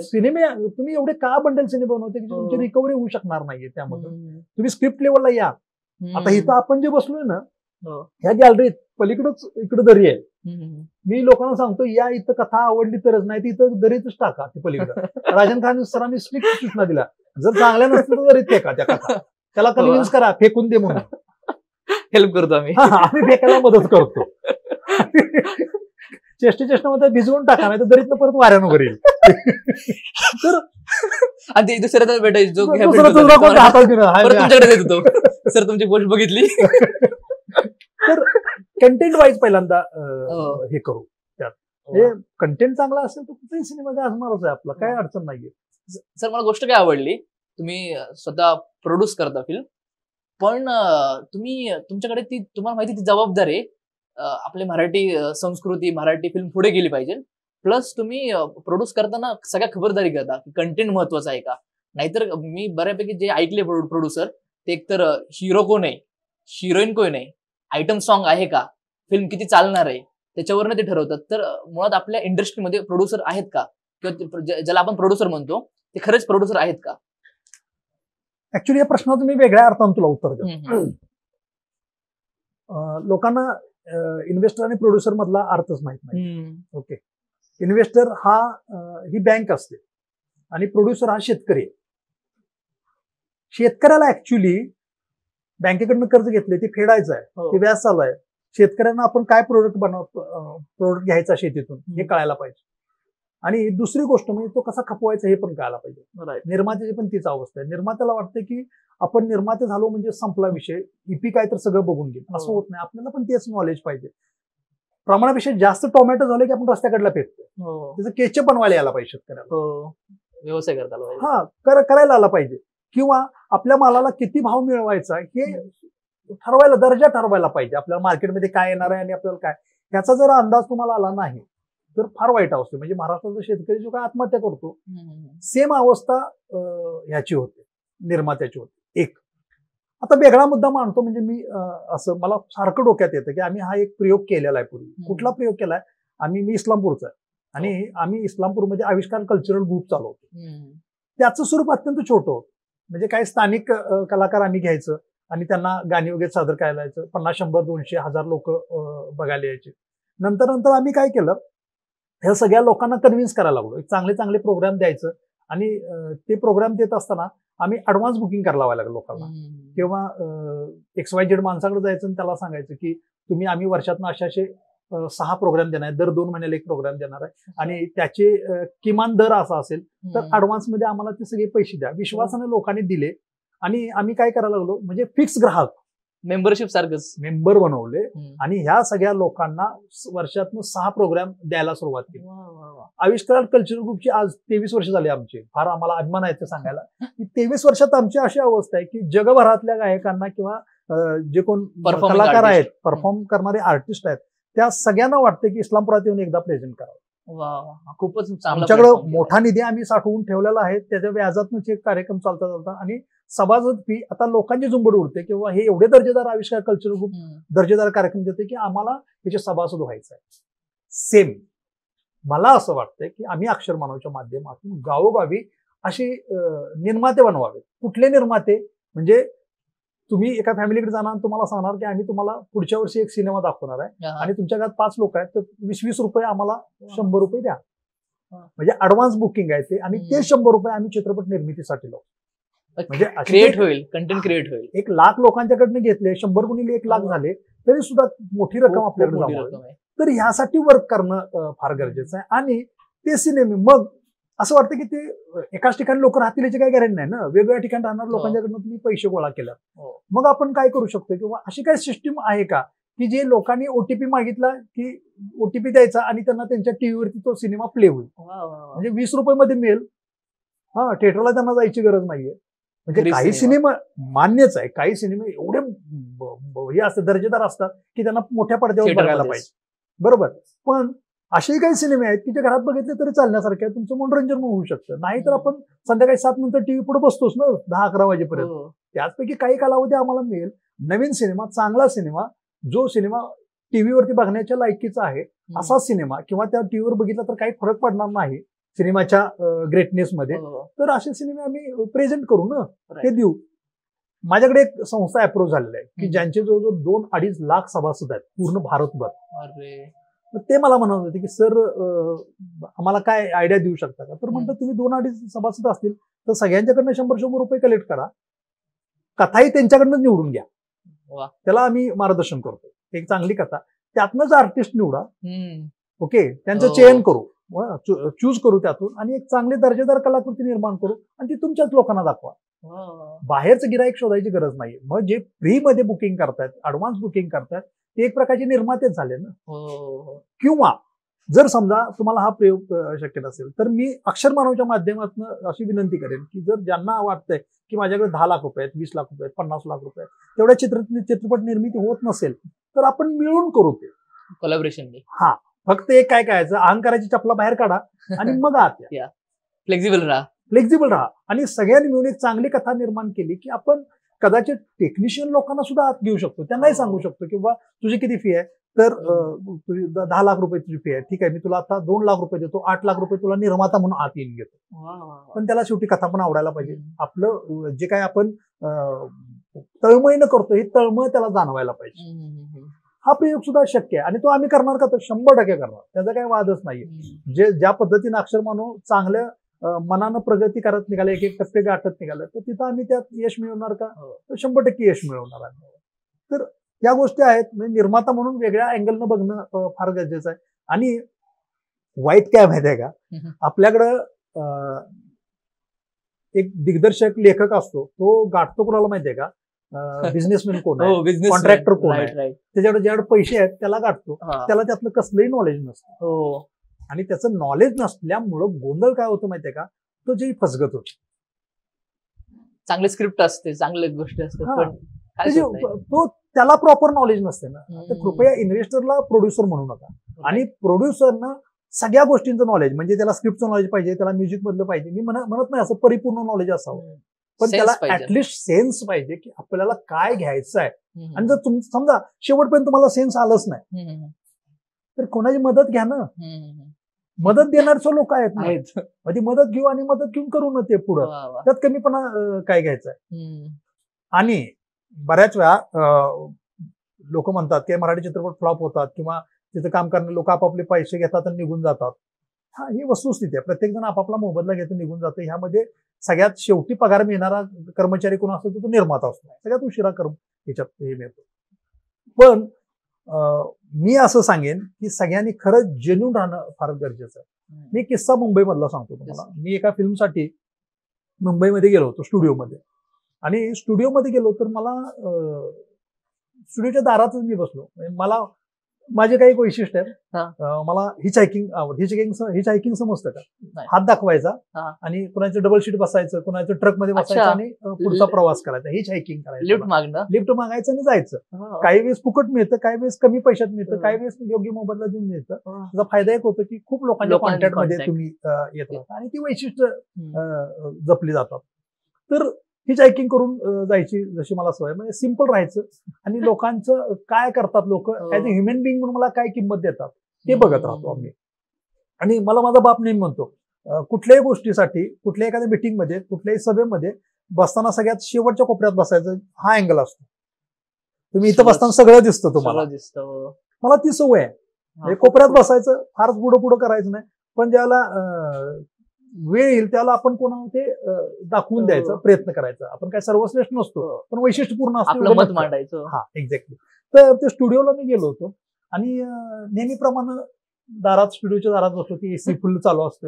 सिनेमे तुम्ही एवढे का बंडल सिनेमे बनवते की तुमची रिकव्हरी होऊ शकणार नाहीये त्यामधून. तुम्ही स्क्रिप्ट लेवलला या. आता इथं आपण जे बसलोय ना ह्या गॅलरीत पलीकडच इकडे दरी आहे. मी लोकांना सांगतो या इथं कथा आवडली तरच, नाही इथं दरीतच टाका ती पलीकडे. राजन खान सरांनी स्ट्रिक्ट सूचना दिल्या, जर चांगल्या नसतील तर दरीत फेका त्या कथा, त्याला कन्व्हिन्स करा फेकून दे म्हणून.
हेल्प करतो आम्ही.
आम्ही फेकायला मदत करतो. चेष्टेमध्ये भिजवून टाका, नाही तर दरीतनं परत वाऱ्यानं वर येईल. तर
आणि ते दुसऱ्या भेटायची जो
तुमच्याकडे
देत होतो सर तुमची पोस्ट बघितली.
तर कंटेंट वाईज पहिल्यांदा हे करू त्यात. हे कंटेंट चांगला असेल तर कुठेही सिनेमा असणारच आहे आपला, काय अडचण नाहीये.
सर मला गोष्ट काय आवडली, तुम्ही स्वतः प्रोड्यूस करता फिल्म, पण तुम्ही तुमच्याकडे ती तुम्हाला माहिती ती जबाबदारी आहे आपली मराठी संस्कृती मराठी फिल्म पुढे गेली पाहिजे. प्लस तुम्ही प्रोड्यूस करताना सगळ्या खबरदारी करता की कंटेंट महत्वाचं आहे का. नाहीतर मी बऱ्यापैकी जे ऐकले प्रोड्युसर ते एकतर हिरो कोण आहे, हिरोईन कोण आहे, आयटम सॉन्ग आहे का, फिल्म किती चालणार आहे त्याच्यावरनं ते ठरवतात. तर मुळात आपल्या इंडस्ट्रीमध्ये प्रोड्युसर आहेत का, किंवा ज्याला आपण प्रोड्युसर म्हणतो ते खरेच प्रोड्युसर आहेत का.
ऍक्च्युली या प्रश्नाचं मी वेगळ्या अर्थानं तुला उत्तर देतो. लोकांना इन्व्हेस्टर आणि प्रोड्युसर मधला अर्थच माहित नाही. ओके, इन्व्हेस्टर हा ही बँक असते आणि प्रोड्युसर हा शेतकरी आहे. शेतकऱ्याला ऍक्च्युली बँकेकडनं कर्ज घेतले ते फेडायचं आहे, ते व्याज चालू आहे. शेतकऱ्यांना आपण काय प्रोडक्ट घ्यायचा शेतीतून हे कळायला पाहिजे. आणि दुसरी गोष्ट म्हणजे तो कसा खपवायचा हे पण कळायला पाहिजे. निर्मात्याची पण तीच अवस्था आहे. निर्मात्याला वाटतं की आपण निर्माते झालो म्हणजे संपला विषय, ईपी काय तर सगळं बघून घेईल, असं होत नाही. आपल्याला पण तेच नॉलेज पाहिजे. प्रमाणापेक्षा जास्त टोमॅटो झाले की आपण रस्त्याकडला फेकतो, त्याचं केचप बनवायला यायला पाहिजे शेतकऱ्याला,
व्यवसाय करता
हा करायला आला पाहिजे. किंवा आपल्या मालाला किती भाव मिळवायचा हे ठरवायला, दर्जा ठरवायला पाहिजे. आपल्याला मार्केटमध्ये काय येणार आहे आणि आपल्याला काय, ह्याचा जर अंदाज तुम्हाला आला नाही तर फार वाईट असते. म्हणजे महाराष्ट्राचा शेतकरी जो काय आत्महत्या करतो सेम अवस्था ह्याची होते, निर्मात्याची होते. एक आता वेगळा मुद्दा मांडतो, म्हणजे मी असं मला सारखं डोक्यात येतं की आम्ही हा एक प्रयोग केलेला आहे पूर्वी. कुठला प्रयोग केलाय मी इस्लामपूरचा आहे आणि आम्ही इस्लामपूरमध्ये आविष्कार कल्चरल ग्रुप चालवतो. त्याचं स्वरूप अत्यंत छोटं होतं. म्हणजे काही स्थानिक कलाकार आम्ही घ्यायचं आणि त्यांना गाणी वगैरे सादर करायला यायचं. 50, 100, 200, 1000 लोक बघायला यायचे. नंतर आम्ही काय केलं, ह्या सगळ्या लोकांना कन्व्हिन्स करायला लागलो एक चांगले प्रोग्राम द्यायचं. आणि ते प्रोग्राम देत असताना आम्ही ऍडव्हान्स बुकिंग करायला लावायला लागलो लोकांना. किंवा XYZ माणसाकडे जायचं आणि त्याला सांगायचं की आम्ही वर्षातनं असे 6 प्रोग्राम देणार आहे, दर 2 महिन्याला एक प्रोग्राम देणार आहे आणि त्याचे किमान दर असा असेल तर ऍडव्हान्समध्ये आम्हाला ते सगळे पैसे द्या. विश्वासाने लोकांनी दिले आणि आम्ही काय करायला लागलो, म्हणजे फिक्स ग्राहक
मेंबरशिप सारखंच
मेंबर बनवले आणि ह्या सगळ्या लोकांना वर्षातनं 6 प्रोग्राम द्यायला सुरुवात केली. आविष्कार कल्चरल ग्रुपची आज 23 वर्ष झाली आमची. फार आम्हाला अभिमान आहे ते सांगायला की 23 वर्षात आमची अशी अवस्था आहे की जगभरातल्या गायकांना किंवा जे कोण कलाकार आहेत, परफॉर्म करणारे आर्टिस्ट आहेत, त्या सगळ्यांना वाटतं की इस्लामपुरात येऊन एकदा प्रेझेंट करावं.
खूपच
आमच्याकडे मोठा निधी आम्ही साठवून ठेवलेला आहे. त्याच्या व्याजातूनच एक कार्यक्रम चालता आणि सभासद फी. आता लोकांची झुंबड उडते किंवा हे एवढे दर्जेदार आविष्कार कल्चरल ग्रुप दर्जेदार कार्यक्रम देते की आम्हाला त्याचे सभासद व्हायचं आहे. सेम मला असं वाटतंय की आम्ही अक्षर मानवच्या माध्यमातून गावोगावी असे निर्माते बनवावे. कुठले निर्माते, म्हणजे तुम्ही एका फॅमिलीकडे जाणार, तुम्हाला सांगणार की आम्ही तुम्हाला पुढच्या वर्षी एक सिनेमा दाखवणार आहे आणि तुमच्या घरात 5 लोक आहेत तर 20-20 रुपये आम्हाला 100 रुपये द्या. म्हणजे ऍडव्हान्स बुकिंग आहे ते. आणि ते 100 रुपये आम्ही चित्रपट निर्मितीसाठी लावू. म्हणजे
क्रिएट होईल, कंटेंट क्रिएट होईल.
1,00,000 लोकांच्याकडनं घेतले, 100 गुणिले 1,00,000 झाले तरी सुद्धा मोठी रक्कम आपल्याकडे जमा. तर ह्यासाठी वर्क करणं फार गरजेचं आहे. आणि ते सिनेमे मग असं वाटतं की ते एकाच ठिकाणी लोक राहतील याची काही गॅरंटी नाही ना. वेगवेगळ्या ठिकाणी राहणार लोकांच्याकडनं तुम्ही पैसे गोळा केला, मग आपण काय करू शकतो, किंवा अशी काही सिस्टीम आहे का की जे लोकांनी OTP मागितला की OTP द्यायचा आणि त्यांना त्यांच्या टीव्हीवरती तो सिनेमा प्ले होईल. म्हणजे 20 रुपये मिळेल. थिएटरला त्यांना जायची गरज नाहीये. म्हणजे काही सिनेमा मान्यच आहे, काही सिनेमे एवढे हे असतात, दर्जेदार असतात की त्यांना मोठ्या पडद्यावर बघायला पाहिजे, बरोबर. पण असेही काही सिनेमे आहेत की जे घरात बघितले तरी चालण्यासारखे आहे, तुमचं मनोरंजन होऊ शकतं. नाहीतर आपण संध्याकाळी 7 नंतर टीव्ही पुढे बसतोच ना 10-11 वाजेपर्यंत. त्याचपैकी काही कालावधी आम्हाला मिळेल नवीन सिनेमा, चांगला सिनेमा, जो सिनेमा टीव्हीवरती बघण्याच्या लायकीचा आहे असा सिनेमा, किंवा त्या टीव्हीवर बघितला तर काही फरक पडणार नाही सिनेमाच्या ग्रेटनेसमध्ये.
हो.
तर असे सिनेमे आम्ही प्रेझेंट करू ना,
Right.
ते देऊ. माझ्याकडे एक संस्था अप्रोच झालेली आहे की ज्यांचे जवळजवळ 2-2.5 लाख सभासद आहेत पूर्ण भारतभर.
अरे
तर ते मला म्हणत होते की सर आम्हाला काय आयडिया देऊ शकता का? तर म्हटलं तुम्ही 2-2.5 सभासद असतील तर सगळ्यांच्याकडनं 100-100 रुपये कलेक्ट करा, कथाही त्यांच्याकडनं निवडून घ्या,
वा.
त्याला आम्ही मार्गदर्शन करतो. एक चांगली कथा त्यातनंच आर्टिस्ट निवडा, ओके, त्यांचं
हो.
चयन करू, चूज करू त्यातून आणि एक चांगली दर्जेदार कलाकृती निर्माण करू आणि ती तुमच्याच लोकांना दाखवा. बाहेरचं गिराईक शोधायची गरज नाही. मग जे फ्री मध्ये बुकिंग करतायत, ऍडव्हान्स बुकिंग करतायत ते एक प्रकारचे निर्मातेच झाले ना. किंवा जर समजा तुम्हाला हा प्रयोग शक्य नसेल तर मी अक्षर मानवच्या माध्यमातून अशी विनंती करेन की जर ज्यांना वाटतंय की माझ्याकडे 10 लाख रुपये आहेत, 20 लाख रुपये आहेत, 50 लाख रुपये आहेत, तेवढ्या चित्रपट निर्मिती होत नसेल तर आपण मिळून करू ते
कोलॅबोरेशन.
हा, फक्त एक काय करायचं, अहंकाराची चपला बाहेर काढा आणि मग आत या. फ्लेक्झिबल राहा आणि सगळ्यांनी मिळून एक चांगली कथा निर्माण केली की आपण कदाचित टेक्निशियन लोकांना सुद्धा आत घेऊ शकतो. त्यांनाही सांगू शकतो की बा तुझी किती फी आहे, तर तुझी 10 लाख रुपये तुझी फी आहे, ठीक आहे, मी तुला आता 2 लाख रुपये देतो, 8 लाख रुपये तुला निर्माता म्हणून आत येऊन घेतो. पण त्याला शेवटी कथा पण आवडायला पाहिजे. आपलं जे काय आपण तळमळीनं करतो ही तळमळ त्याला जाणवायला पाहिजे. हा प्रयोग सुद्धा शक्य आहे आणि तो आम्ही करणार का? तर 100% करणार, त्याचा काही वादच नाहीये. ज्या पद्धतीने अक्षर मानव चांगल्या मनानं प्रगती करत निघाले, 1-1 टप्पे गाठत निघाले, तर तिथं आम्ही त्यात यश मिळवणार का? तर 100% यश मिळवणार आहे. तर या गोष्टी आहेत, म्हणजे निर्माता म्हणून वेगळ्या अँगलनं बघणं फार गरजेचं आहे. आणि वाईट काय माहिती आहे का, आपल्याकडं एक दिग्दर्शक लेखक असतो, तो गाठतो कोणाला माहितीये का? बिझनेसमॅन कोण आहे, कॉन्ट्रॅक्टर कोण आहे, त्याच्याकडे ज्याकडे पैसे आहेत त्याला गाठतो. त्याला त्यातलं कसलंही नॉलेज नसतं आणि त्याचं नॉलेज नसल्यामुळं गोंधळ काय होतं माहितीये का, तो जे फसगत होतो.
चांगली स्क्रिप्ट असते, चांगल्या गोष्टी असतात, पण
तो त्याला प्रॉपर नॉलेज नसते ना. तर कृपया इन्व्हेस्टरला प्रोड्युसर म्हणू नका. आणि प्रोड्युसरनं सगळ्या गोष्टींचं नॉलेज, म्हणजे त्याला स्क्रिप्टचं नॉलेज पाहिजे, त्याला म्युझिक मधलं पाहिजे, मी म्हणत नाही असं परिपूर्ण नॉलेज असावं, पण त्याला ऍटलिस्ट सेन्स पाहिजे की आपल्याला काय घ्यायचं आहे. आणि जर समजा शेवटपर्यंत तुम्हाला सेन्स आलंच नाही तर कोणाची मदत घ्या ना. मदत देणारच लोक आहेत ना, ती मदत घेऊ आणि मदत घेऊन करू ना ते पुढं. त्यात कमीपणा काय घ्यायचंय. आणि बऱ्याच वेळा लोक म्हणतात की मराठी चित्रपट फ्लॉप होतात किंवा तिथं काम करणारे लोक आपापले पैसे घेतात आणि निघून जातात. हा, ही वस्तुस्थिती आहे. प्रत्येक जण आपापला मोबदला घेतो, निघून जातो. ह्यामध्ये सगळ्यात शेवटी पगार मिळणारा कर्मचारी कोण असतो तो निर्माता असतो. सगळ्यात उशिरा ह्याच्यात हे मिळतो. पण मी असं सांगेन की सगळ्यांनी खरंच जेन्युन राहणं फार गरजेचं आहे. मी किस्सा मुंबईमधला सांगतो तुम्हाला. मी एका फिल्मसाठी मुंबईमध्ये गेलो होतो स्टुडिओमध्ये, आणि स्टुडिओमध्ये गेलो तर मला स्टुडिओच्या दारातच मी बसलो. मला माझे काही वैशिष्ट्य आहेत. मला हिचहायकिंग आवडतं. हिचहायकिंग समजतं का? हात दाखवायचा आणि कुणाचं डबल शीट बसायचं, कुणाचं ट्रक मध्ये बसायचं आणि पुढचा प्रवास करायचा. हिचहायकिंग करायचं, लिफ्ट मागायचं आणि जायचं. काही वेळेस फुकट मिळतं, काही वेळेस कमी पैशात मिळतं, काही वेळेस योग्य मोबदला देऊन मिळतं. त्याचा फायदा एक होतो की खूप लोकांच्या कॉन्टॅक्ट मध्ये तुम्ही येतात आणि ती वैशिष्ट्य जपली जातात. तर हिचहायकिंग करून जायची जशी मला सवय, म्हणजे सिम्पल राहायचं आणि लोकांचं काय करतात लोक ऍज अ ह्युमन बिंग म्हणून मला काय किंमत देतात ते बघत राहतो आम्ही. आणि मला माझा बाप नेहमी म्हणतो, कुठल्याही गोष्टीसाठी, कुठल्याही एखाद्या मिटिंगमध्ये, कुठल्याही सभेमध्ये बसताना सगळ्यात शेवटच्या कोपऱ्यात बसायचं. हा अँगल असतो, तुम्ही इथं बसताना सगळं दिसतं तुम्हाला. मला ती सवय आहे, कोपऱ्यात बसायचं, फारच पुढं करायचं नाही. पण ज्याला वेळ येईल त्याला आपण कोणाला ते दाखवून द्यायचा प्रयत्न करायचा. आपण काय सर्वश्रेष्ठ नसतो, पण वैशिष्ट्यपूर्ण असतो, मत मांडायचं. हा, एक्झॅक्टली. तर ते स्टुडिओला मी गेलो होतो आणि नेहमीप्रमाणे स्टुडिओच्या दारात बसलो की एसी फुल चालू असतं.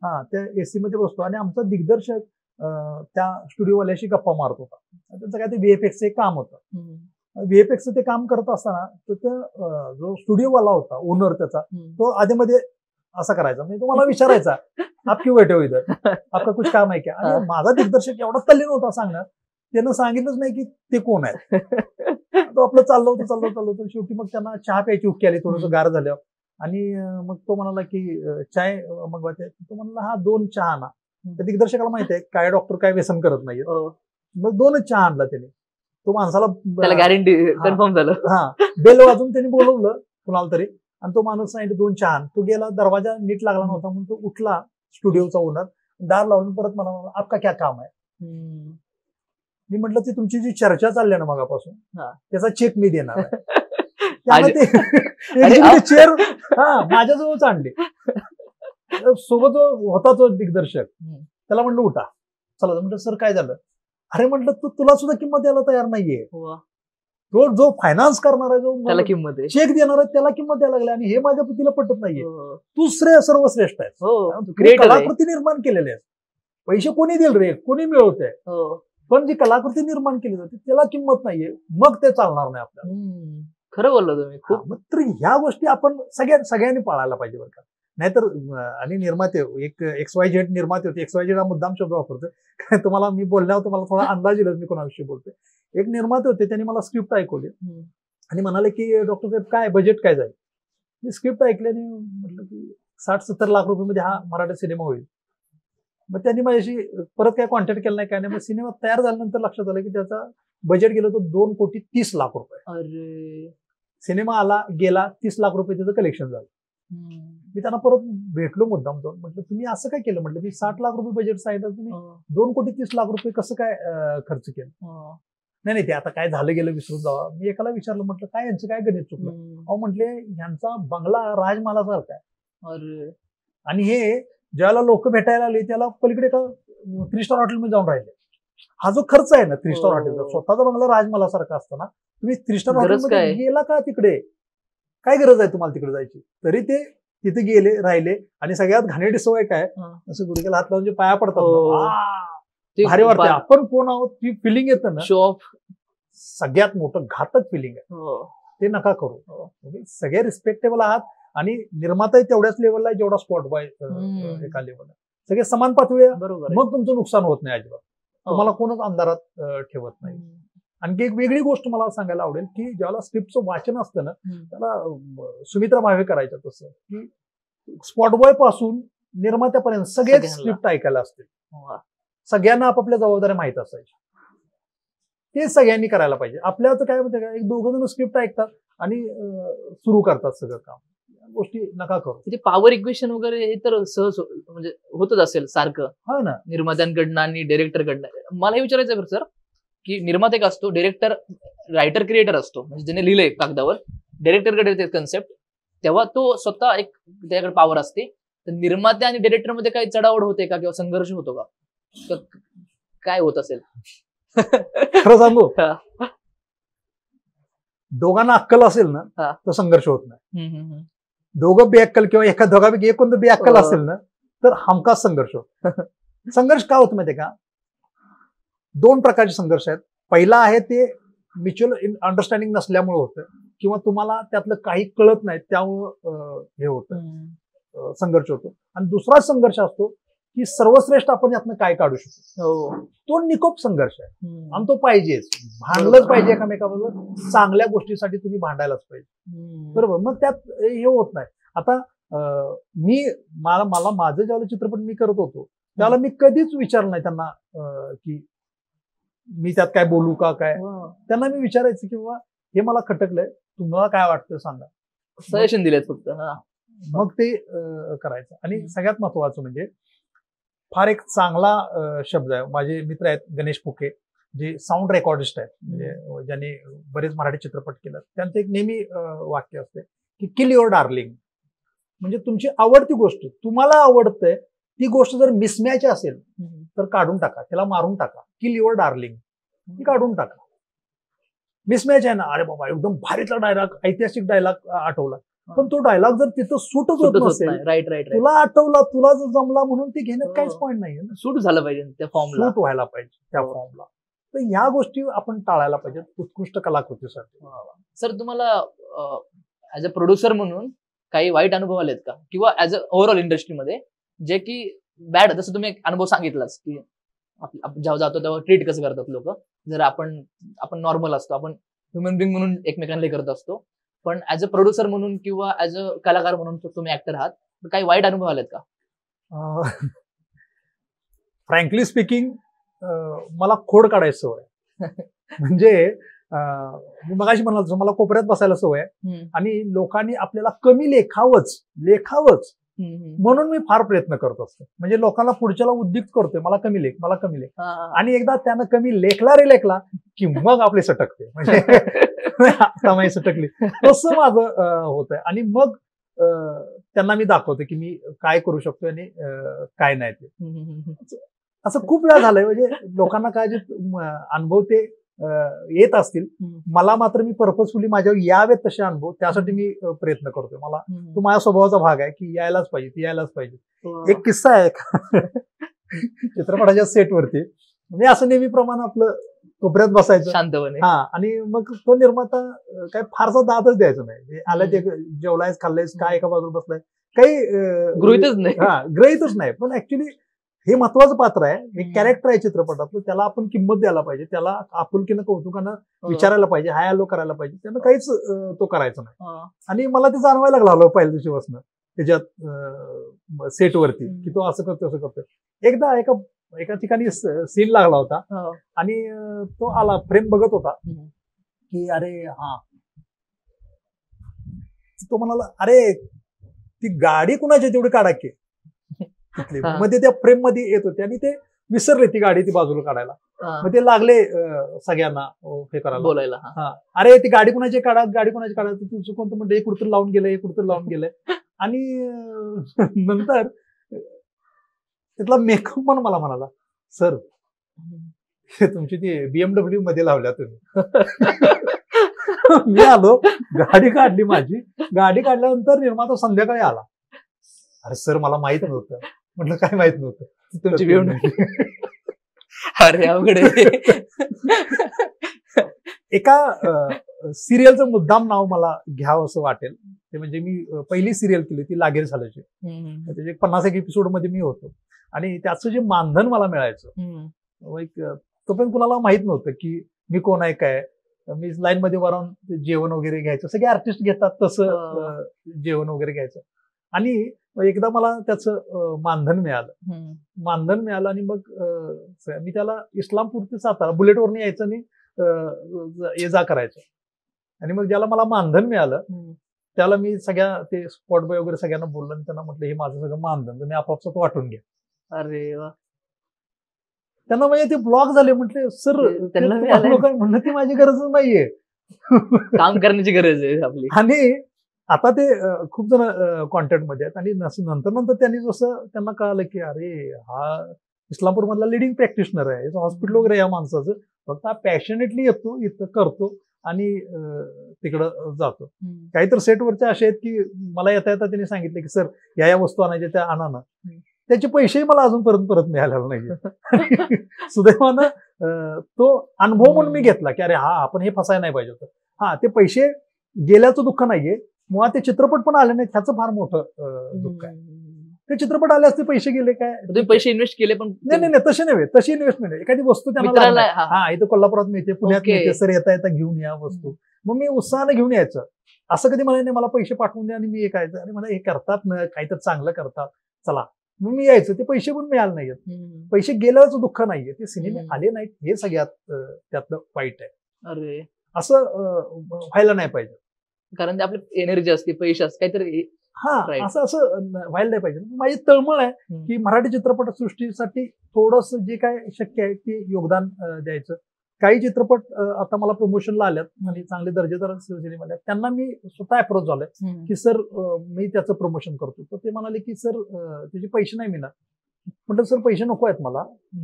हा, त्या एसी मध्ये बसतो आणि आमचा दिग्दर्शक त्या स्टुडिओवाल्याशी गप्पा मारत होता. त्यांचं काय ते VFX एक काम होतं. VFX ते काम करत असताना जो स्टुडिओवाला होता, ओनर त्याचा, तो आधीमध्ये असा करायचा, म्हणजे तो मला विचारायचा, आप क्यों बैठे हो इधर, आपका कुछ काम है क्या? आणि माझा दिग्दर्शक एवढा तल्लीन होता सांगण्यात, त्यानं सांगितलंच नाही की ते कोण आहे. तो आपलं चाललं होतं. शेवटी मग त्यांना चहा प्यायची उक्की आली, थोडंसं गार झाल्यावर. आणि मग तो म्हणाला की चाय मगवायचे. तो म्हणाला हा 2 चहा आणा. त्या दिग्दर्शकाला माहिती आहे काय डॉक्टर काय व्यसन करत नाहीये. मग 2च चहा आणला त्याने. तो माणसाला गॅरंटी कन्फर्म झालं. हा, बेल वाजून त्यांनी बोलवलं कुणाला तरी आणि तो माणूस सांगितलं 2 चहा. तो गेला, दरवाजा नीट लागला नव्हता म्हणून तो उठला स्टुडिओचा ओनर. दार लावून परत मला म्हणाला, आपका क्या काम आहे. मी म्हटलं ती तुमची जी चर्चा चालली आहे ना मगापासून त्याचा चेक मी देणार आहे. त्यामुळे चेअर माझ्याजवळच आणली. सोबत होता तो दिग्दर्शक, त्याला म्हटलं उठा चला. म्हटलं सर काय झालं. अरे म्हटलं तुला सुद्धा किंमत द्यायला तयार नाहीये. तो जो फायनान्स करणार आहे, जो
त्याला किंमत आहे,
चेक देणार आहे, त्याला किंमत द्यायला लागली. आणि हे माझ्या बुद्धीला पटत नाहीये. तू सर्वश्रेष्ठ आहे, कलाकृती निर्माण केलेली आहे. पैसे कोणी दिल रे, कोणी मिळवते, पण जी कलाकृती निर्माण केली जाते त्याला किंमत नाहीये, मग ते चालणार नाही आपल्याला.
खरं बोललो तुम्ही खूप.
तर ह्या गोष्टी आपण सगळ्यांनी पाळायला पाहिजे बरं का. नाहीतर आणि निर्माते एक XYZ निर्माते होते. XYZ हा मुद्दाम शब्द वापरतोय, तुम्हाला मी बोलण्यावर तुम्हाला थोडा अंदाज येईल मी कोणाविषयी बोलतोय. एक निर्माते होते, त्यांनी मला स्क्रिप्ट ऐकवली आणि म्हणाले की डॉक्टर साहेब काय बजेट काय जाईल. मी स्क्रिप्ट ऐकल्याने म्हटलं की 60-70 लाख रुपये हा मराठी सिनेमा होईल. मग त्यांनी माझ्याशी परत काय कॉन्टॅक्ट केला नाही, काय नाही. मग सिनेमा तयार झाल्यानंतर लक्षात आलं की त्याचा बजेट गेलं होतं 2,30,00,000 रुपये.
अरे,
सिनेमा आला गेला 30 लाख रुपये त्याचं कलेक्शन झालं. मी त्यांना परत भेटलो मुद्दाम जाऊन, म्हटलं तुम्ही असं काय केलं. म्हटलं मी 60 लाख रुपये बजेट सांगितलं, तुम्ही 2,30,00,000 रुपये कसं काय खर्च केलं. नाही ते आता काय झालं गेलं विसरून जावा. मी एकाला विचारलं, म्हटलं काय यांचं काय गणित चुकलं. अहो म्हटले ह्यांचा बंगला राजमालासारखा आहे. आणि हे ज्याला लोक भेटायला आले त्याला पलीकडे का 3 स्टार हॉटेलमध्ये जाऊन राहिले. हा जो खर्च आहे ना 3 स्टार हॉटेलचा, स्वतःचा बंगला राजमालासारखा असताना तुम्ही 3 स्टार हॉटेलमध्ये गेला का, तिकडे काय गरज आहे तुम्हाला तिकडे जायची. तरी ते तिथे गेले, राहिले. आणि सगळ्यात घाणेरडी सवय काय, असं गुडघ्याला हात लावून जे पाया पडतात, भारी वाटते. आपण कोण आहोत ती फिलिंग येतं ना, शो ऑफ सगळ्यात मोठं घातक फिलिंग आहे. ते नका करू. सगळे रिस्पेक्टेबल आहात आणि निर्माताही तेवढ्याच लेवलला जेवढा स्पॉट बॉय एका लेवलला, सगळे समान पातळी. बरोबर, मग तुमचं नुकसान होत नाही अजिबात. तुम्हाला कोणच अंधारात ठेवत नाही. आणखी एक वेगळी गोष्ट मला सांगायला आवडेल की ज्याला स्क्रिप्टचं वाचन असतं ना, त्याला सुमित्रा भावे करायचं तसं की स्पॉट बॉय पासून निर्मात्यापर्यंत सगळेच स्क्रिप्ट ऐकायला असते. सगळ्यांना आपापल्या जबाबदाऱ्या माहित असायच्या. ते सगळ्यांनी करायला पाहिजे. आपल्याला काय म्हणते का, 1-2 जण स्क्रिप्ट ऐकतात आणि सुरू करतात सगळं काम. गोष्टी नका करू.
म्हणजे पॉवर इक्वेशन वगैरे हे तर सहज म्हणजे होतच असेल सारखं.
हा ना,
निर्मात्यांकडनं आणि डिरेक्टरकडनं. मला हे विचारायचं सर की निर्माता एक असतो, डिरेक्टर, रायटर, क्रिएटर असतो. म्हणजे ज्याने लिहिलंय कागदावर, डिरेक्टरकडे येते कन्सेप्ट, तेव्हा तो स्वतः एक त्याच्याकडे पॉवर असते. तर निर्माते आणि डिरेक्टर मध्ये काही चढावड होते का, किंवा संघर्ष होतो का, काय होत असेल.
खरं सांगू, दोघांना अक्कल असेल ना तर संघर्ष होत नाही. दोघं बेअक्कल किंवा दोघांपैकी एक कोणतं बेअक्कल असेल ना तर हमखास संघर्ष होतो. संघर्ष का होत माहितीये का, 2 प्रकारचे संघर्ष आहेत. पहिला आहे ते म्युच्युअल अंडरस्टँडिंग नसल्यामुळे होतं, किंवा तुम्हाला त्यातलं काही कळत नाही त्यामुळं हे होतं, संघर्ष होतो. आणि दुसरा संघर्ष असतो की सर्वश्रेष्ठ आपण यातनं काय काढू शकतो. तो निकोप संघर्ष आहे आणि तो पाहिजेच. भांडलंच पाहिजे एकामेकाबरोबर. चांगल्या गोष्टीसाठी तुम्ही भांडायलाच पाहिजे. बरोबर, मग त्यात हे होत नाही. आता मला माझं ज्यावेळेला चित्रपट मी करत होतो त्याला मी कधीच विचारलं नाही त्यांना की मी त्यात काय बोलू का काय. त्यांना मी विचारायचं की बाबा हे मला खटकलंय, तुम्हाला काय वाटतं सांगा.
सजेशन दिलेत फक्त.
मग ते करायचं. आणि सगळ्यात महत्वाचं म्हणजे फार एक चांगला शब्द आहे. माझे मित्र आहेत गणेश पुके, जे साऊंड रेकॉर्डिस्ट आहेत, म्हणजे ज्यांनी बरेच मराठी चित्रपट केले. त्यांचं एक नेहमी वाक्य असते की किल युअर डार्लिंग. म्हणजे तुमची आवडती गोष्ट, तुम्हाला आवडतंय ती गोष्ट जर मिसमॅच असेल तर काढून टाका, त्याला मारून टाका. किल युअर डार्लिंग, ती काढून टाका. मिसमॅच आहे ना, अरे बाबा एकदम भारीतला डायलॉग, ऐतिहासिक डायलॉग आठवला, पण तो डायलॉग जर तिथं सूटच होत नसेल,
राईट,
तुला आठवला, तुला जर जमला म्हणून ती घेण्यात काहीच पॉईंट नाहीये.
सूट झालं पाहिजे त्या फॉर्मला,
सूट व्हायला पाहिजे त्या फॉर्मला. तर ह्या गोष्टी आपण टाळायला पाहिजेत उत्कृष्ट कलाकृतीसाठी.
सर तुम्हाला ऍज अ प्रोड्युसर म्हणून काही वाईट अनुभव आलेत का, किंवा ऍज अ ओव्हरऑल इंडस्ट्रीमध्ये जे की बॅड, जसं तुम्ही एक अनुभव सांगितलाच की जेव्हा जातो तेव्हा ट्रीट कसं करतात लोक. जर आपण नॉर्मल असतो, आपण ह्युमन बिंग म्हणून एकमेकांना करत असतो, पण ऍज अ प्रोड्युसर म्हणून किंवा ऍज अ कलाकार म्हणून तुम्ही ऍक्टर आहात, तर काही वाईट अनुभव आलेत का?
फ्रँकली स्पीकिंग, मला खोड काढायची सवय. म्हणजे मी मगाशी म्हणाल मला कोपऱ्यात बसायला सवय आहे. आणि लोकांनी आपल्याला कमी लेखावंच म्हणून मी फार प्रयत्न करत असतो. म्हणजे लोकांना पुढच्याला उद्युक्त करतोय, मला कमी लेख, मला कमी लेख. आणि एकदा त्यानं कमी लेखला रे लेखला की मग आपले सटकते. म्हणजे आता माही सटकली तसं माझं होतंय. आणि मग त्यांना मी दाखवतो की मी काय करू शकतो आणि काय नाही ते. असं खूप वेळा झालंय. म्हणजे लोकांना काय जे अनुभव ते येत असतील, मला मात्र मी पर्पजफुली माझ्यावर यावेत तसे अनुभव, त्यासाठी मी प्रयत्न करतोय. मला तो माझ्या स्वभावाचा भाग आहे की यायलाच पाहिजे, ती यायलाच पाहिजे. एक किस्सा आहे चित्रपटाच्या सेटवरती. मी असं नेहमीप्रमाणे आपलं कोपऱ्यात बसायचं
शांतपणे.
हा, आणि मग तो निर्माता काय फारसा दादच द्यायचा नाही. आलं ते जेवलायस खाल्लायस काय एका बाजूला बसलाय काही
गृहीतच नाही.
हा, गृहीतच नाही. पण ऍक्च्युली हे महत्वाचं पात्र आहे, एक कॅरेक्टर आहे चित्रपटातलं, त्याला आपण किंमत द्यायला पाहिजे, त्याला आपुलकीनं कौतुकानं विचारायला पाहिजे, हाय हॅलो करायला पाहिजे. त्यानं काहीच तो करायचं नाही. आणि मला ते जाणवायला लागलं पहिल्या दिवशीपासून त्याच्यात सेटवरती की तो असं करतो असं करतो. एकदा एका ठिकाणी सीन लागला होता आणि तो आला, फ्रेम बघत होता की अरे हा, तो म्हणाला अरे ती गाडी कुणाची तेवढी काढा की. मध्ये त्या फ्रेम मध्ये येत होते आणि ते विसरले ती गाडी ती बाजूला काढायला. मग ते लागले सगळ्यांना हे करायला,
बोलायला.
अरे ती गाडी कुणाची काढा, गाडी कुणाची काढा. तुमचं कोणतं म्हणतं हे कुठतरी लावून गेलंय, हे कुठतरी लावून गेलंय. आणि नंतर तिथला मेकअप पण मला म्हणाला, सर तुमची ती BMW मध्ये लावल्या तुम्ही. मी आलो, गाडी काढली माझी. गाडी काढल्यानंतर निर्माता संध्याकाळी आला. अरे सर मला माहित नव्हतं. म्हटलं काय माहित नव्हतं?
तुमची BMW. अरे अवघड.
एका सिरियलचं मुद्दाम नाव मला घ्यावं असं वाटेल. ते म्हणजे मी पहिली सिरियल केली ती लागेल झाल्याची. त्याचे 50 एपिसोड मध्ये मी होतो आणि त्याचं जे मानधन मला मिळायचं तो पण कुणाला माहित नव्हतं की मी कोण आहे काय. मी लाईन मध्ये वरून जेवण वगैरे घ्यायचं, सगळे आर्टिस्ट घेतात तसं जेवण वगैरे घ्यायचं. आणि एकदा मला त्याचं मानधन मिळालं आणि मग मी त्याला इस्लामपूर ते सातारा बुलेटवरनं यायचं आणि ये जा करायचं. आणि मग ज्याला मला मानधन मिळालं त्याला मी सगळ्या ते स्पॉट बॉय वगैरे सगळ्यांना बोललो आणि त्यांना म्हटलं हे माझं सगळं मानधन तुम्ही आपापसात वाटून घ्या.
अरे वा.
त्यांना म्हणजे ते ब्लॉक झाले. म्हटले सर
त्यांना
काय म्हणणं ती माझी गरज नाहीये,
काम करण्याची गरज आहे आपली.
आणि आता ते खूप जण कॉन्टॅक्ट मध्ये आहेत. आणि नंतर त्यांनी जसं त्यांना कळालं की अरे हा इस्लामपूर मधला लिडिंग प्रॅक्टिशनर आहे, हॉस्पिटल वगैरे या माणसाचं, फक्त हा पॅशनेटली येतो, इथं करतो आणि तिकडं जातो. काहीतरी सेटवरचे असे आहेत की मला येता त्यांनी सांगितलं की सर या वस्तू आणायच्या त्या आणा ना. त्याचे पैसेही मला अजून परत मिळालेला नाही. सुदैवानं तो अनुभव म्हणून मी घेतला की अरे हा आपण हे फसायला नाही पाहिजे होतं. हा, ते पैसे गेल्याचं दुःख नाहीये, मुळात ते चित्रपट पण आले नाही त्याचं फार मोठं दुःख आहे. ते चित्रपट आले असते, पैसे गेले काय,
तुम्ही पैसे इन्व्हेस्ट केले पण
नाही तसे नव्हे, तशी इन्व्हेस्टमेंट आहे. एखादी वस्तू त्यांना हा इथं कोल्हापुरात मिळते, पुण्यात मिळते, सर येता घेऊन या वस्तू. मग मी उत्साहाने घेऊन यायचं. असं कधी म्हणाले नाही मला पैसे पाठवून द्या आणि मी हे करायचं. आणि मला हे करतात ना, काहीतरी चांगलं करतात, चला मग मी यायचं. ते पैसे पण मिळाले नाहीयेत, पैसे गेल्याचं दुःख नाहीये, ते सिनेमे आले नाहीत हे सगळ्यात त्यातलं वाईट आहे.
अरे
असं व्हायला नाही पाहिजे,
कारण ते आपली एनर्जी असते, पैसे असते, काहीतरी
असं व्हायला नाही पाहिजे. माझी तळमळ आहे की मराठी चित्रपट सृष्टीसाठी थोडस जे काय शक्य आहे ते योगदान द्यायचं. काही चित्रपट आता मला प्रमोशनला आल्यात आणि चांगले दर्जेदार सिनेमा आल्यात, त्यांना मी स्वतः अप्रोच झालोय की सर मी त्याचं प्रमोशन करतो. तर ते म्हणाले की सर त्याचे पैसे नाही मिळणार. म्हटलं सर पैसे नको आहेत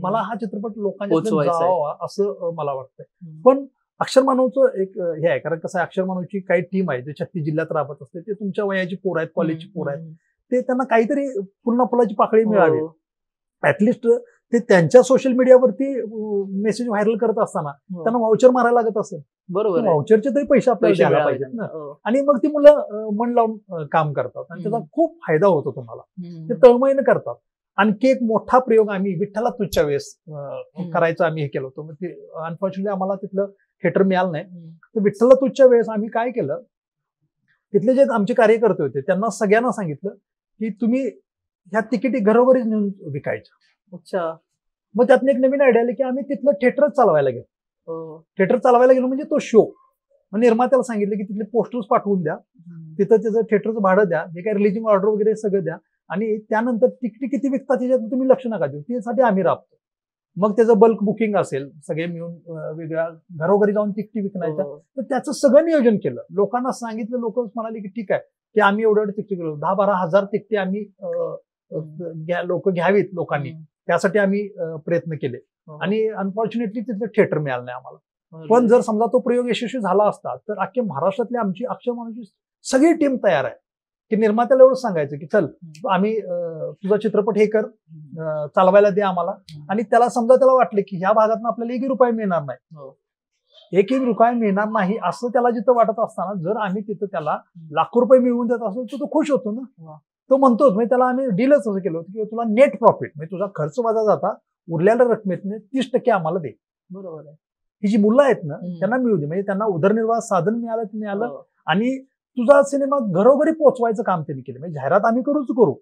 मला हा चित्रपट लोकांच्या जावा असं मला वाटतंय. पण अक्षर मानवचं एक हे आहे, कारण कसं आहे अक्षर मानवची काही टीम आहे जे 36 जिल्ह्यात राबत असते. ते तुमच्या वयाची पोरं आहेत, कॉलेजची पोरं आहेत, ते त्यांना काहीतरी पुन्हा फुलाची पाकळी मिळावी. ऍटलिस्ट ते त्यांच्या सोशल मीडियावरती मेसेज व्हायरल करत असताना त्यांना व्हाउचर मारायला लागत असेल, बरोबर, व्हाउचरचे तरी पैसे आपल्याला द्यायला पाहिजेत ना. आणि मग ती मुलं मन लावून काम करतात आणि त्याचा खूप फायदा होतो तुम्हाला, ते तळमळीनं करतात. आणखी एक मोठा प्रयोग आम्ही विठ्ठला तुझच्या वेळेस करायचा आम्ही हे केलं होतं. मग ते अनफॉर्च्युनेटली आम्हाला तिथलं थिएटर मिळालं नाही. तर विठ्ठला तुझच्या वेळेस आम्ही काय केलं, तिथले जे आमचे कार्यकर्ते होते त्यांना सगळ्यांना सांगितलं की तुम्ही ह्या तिकिटी घरोघरी नेऊन विकायच्या. अच्छा. मग त्यातनं एक नवीन आयडिया आली की आम्ही तिथलं थिएटरच चालवायला गेलो. थिएटर चालवायला गेलो म्हणजे तो शो. मग निर्मात्याला सांगितलं की तिथले पोस्टर्स पाठवून द्या, तिथं त्याचं थिएटरचं भाडं द्या, जे काही रिलीजिंग ऑर्डर वगैरे सगळं द्या, आणि त्यानंतर तिकिटी किती विकतात त्याच्यात तुम्ही लक्ष नका देऊ, त्यासाठी आम्ही राबतो. मग त्याचं बल्क बुकिंग असेल, सगळे मिळून वेगळ्या घरोघरी जाऊन तिकिटी विकण्याच्या, तर त्याचं सगळं नियोजन केलं. लोकांना सांगितलं, लोक म्हणाले की ठीक आहे की आम्ही एवढं तिकिटी केलं, 10-12 हजार तिकिटी आम्ही लोक घ्यावीत लोकांनी, त्यासाठी आम्ही प्रयत्न केले. आणि अनफॉर्च्युनेटली तिथलं थिएटर मिळालं नाही आम्हाला. पण जर समजा तो प्रयोग यशस्वी झाला असता तर अख्ख्या महाराष्ट्रातली आमची अक्षर मानूची सगळी टीम तयार आहे की निर्मात्याला एवढं सांगायचं की चल आम्ही तुझा चित्रपट हे कर, चालवायला दे आम्हाला. आणि त्याला समजा त्याला वाटलं की ह्या भागातून आपल्याला 1 रुपये मिळणार नाही, 1 रुपया मिळणार नाही असं त्याला जिथं वाटत असताना जर आम्ही तिथं त्याला लाखो रुपये मिळवून देत असतो तर तो खुश होतो ना. तो म्हणतोच, म्हणजे त्याला आम्ही डीलच असं केलं होतं की तुला नेट प्रॉफिट, म्हणजे तुझा खर्च वजा जाता उरलेल्या रकमेतने 30% आम्हाला दे.
बरोबर आहे.
ही जी मुलं आहेत ना त्यांना मिळू दे, म्हणजे त्यांना उदरनिर्वाह साधन मिळालं. आणि तुझा सिनेमा घरोघरी पोहोचवायचं काम त्यांनी केलं, म्हणजे जाहिरात आम्ही करू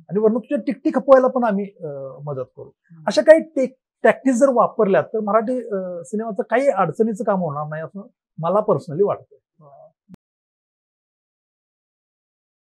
आणि वरून तुझ्या तिकिटी खपवायला पण आम्ही मदत करू. अशा काही टॅक्टिक्स जर वापरल्या तर मराठी सिनेमाचं काही अडचणीचं काम होणार नाही असं मला पर्सनली वाटतं.